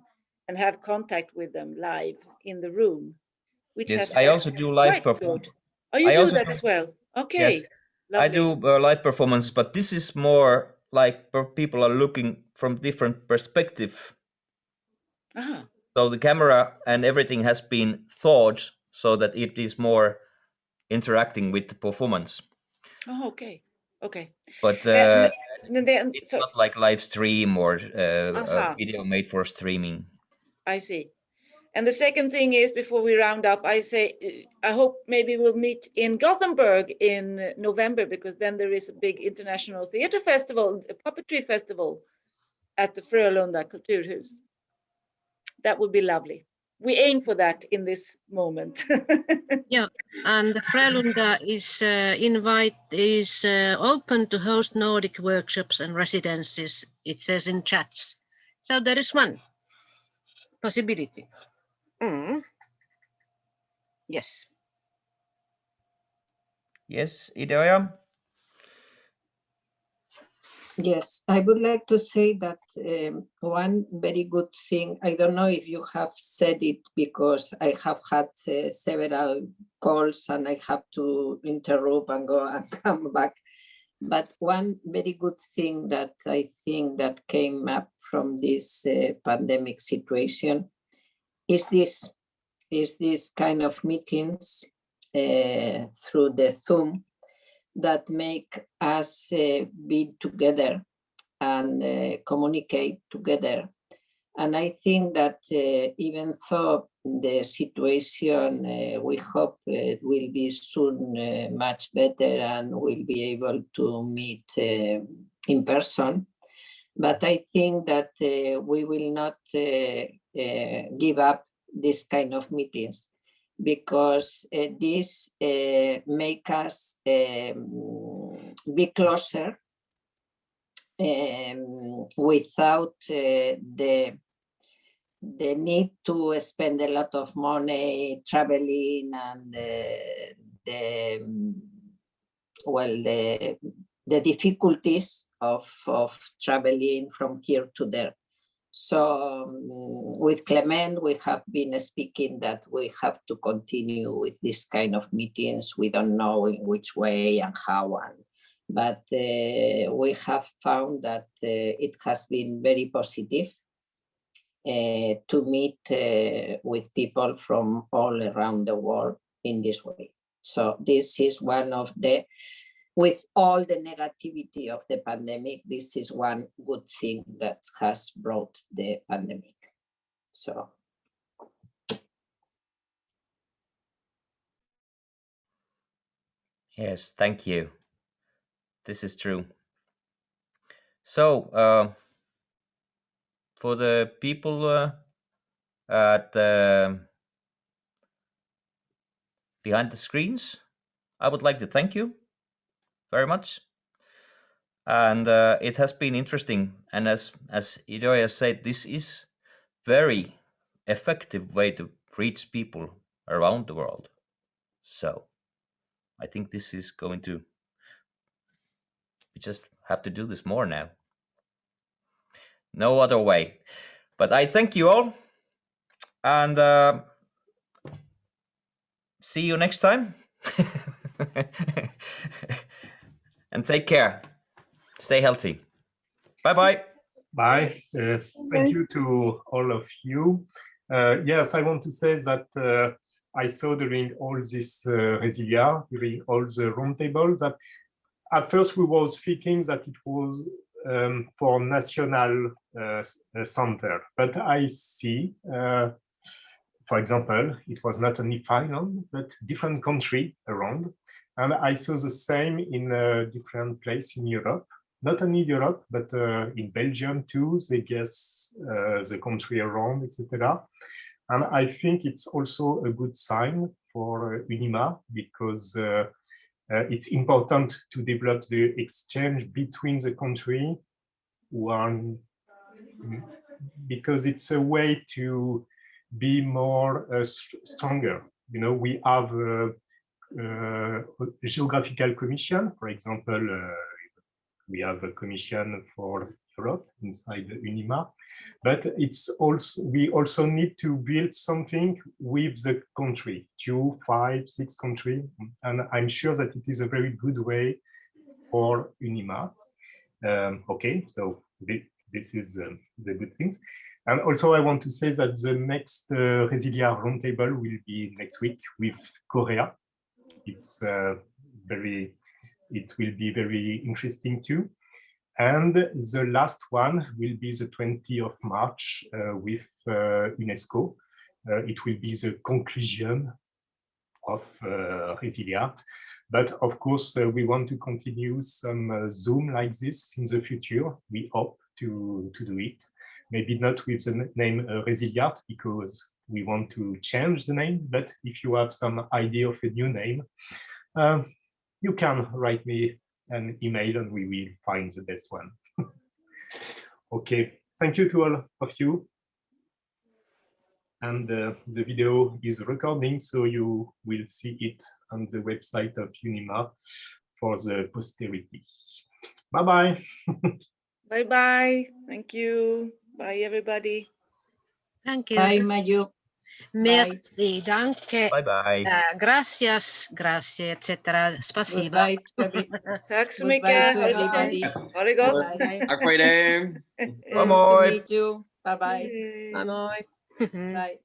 and have contact with them live in the room. Which Yes, has I also do live performance. Oh, you do that as well? Okay. Yes, lovely. I do live performances, but this is more like people are looking from different perspective. Uh-huh. So the camera and everything has been thought so that it is more interacting with the performance. Oh, okay. Okay. But it's not like live stream or a video made for streaming. I see. And the second thing is, before we round up, I hope maybe we'll meet in Gothenburg in November, because then there is a big international theater festival, a puppetry festival at the Frölunda Kulturhus. That would be lovely. We aim for that in this moment. Yeah, and the Frölunda is open to host Nordic workshops and residencies, it says in chats. So there is one possibility. Yes. Yes, Ideoja? Yes, I would like to say that one very good thing, I don't know if you have said it, because I have had several calls and I have to interrupt and go and come back. But one very good thing that I think that came up from this pandemic situation is this. is this kind of meetings through the Zoom that make us be together and communicate together. And I think that even though the situation, we hope it will be soon much better and we'll be able to meet in person, but I think that we will not give up this kind of meetings, because this make us be closer without the need to spend a lot of money traveling and the difficulties of traveling from here to there. So with Clement, we have been speaking that we have to continue with this kind of meetings. We don't know in which way and how, but we have found that it has been very positive to meet with people from all around the world in this way. So this is one of the, with all the negativity of the pandemic, this is one good thing that has brought the pandemic. So. Yes, thank you. This is true. So for the people at behind the screens, I would like to thank you very much. And it has been interesting. And as Idoia said, this is very effective way to reach people around the world. So I think this is going to, we just have to do this more now. No other way. But I thank you all, and see you next time. And take care. Stay healthy. Bye-bye. Bye. Thank you to all of you. Yes, I want to say that I saw during all this ResiliArt, during all the roundtables, that at first we was thinking that it was for national center, but I see, for example, it was not only Finland, but different country around. And I saw the same in different places in Europe, not only Europe, but in Belgium too, they guess the country around, etc. And I think it's also a good sign for UNIMA, because it's important to develop the exchange between the country, because it's a way to be more stronger. You know, we have a geographical commission, for example, we have a commission for Europe inside the UNIMA, but it's also, we also need to build something with the country, 2, 5, 6 countries, and I'm sure that it is a very good way for UNIMA. Okay, so this is the good things. And also I want to say that the next ResiliArt roundtable will be next week with Korea. It's it will be very interesting too. And the last one will be the 20th of March with UNESCO. It will be the conclusion of ResiliArt. But of course, we want to continue some Zoom like this in the future. We hope to do it. Maybe not with the name ResiliArt, because we want to change the name. But if you have some idea of a new name, you can write me an email and we will find the best one. Okay, thank you to all of you. And the video is recording, so you will see it on the website of UNIMA for the posterity. Bye-bye. Bye-bye. Thank you. Bye, everybody. Thank you. Bye, Marjut. Merci, danke. Bye-bye. Gracias, grazie, etc. Spasiba. Goodbye to Tack så Goodbye mycket. to everybody. Ha det gott. Bye. Tack för idag. Nice to meet you. Bye-bye. Bye. Bye.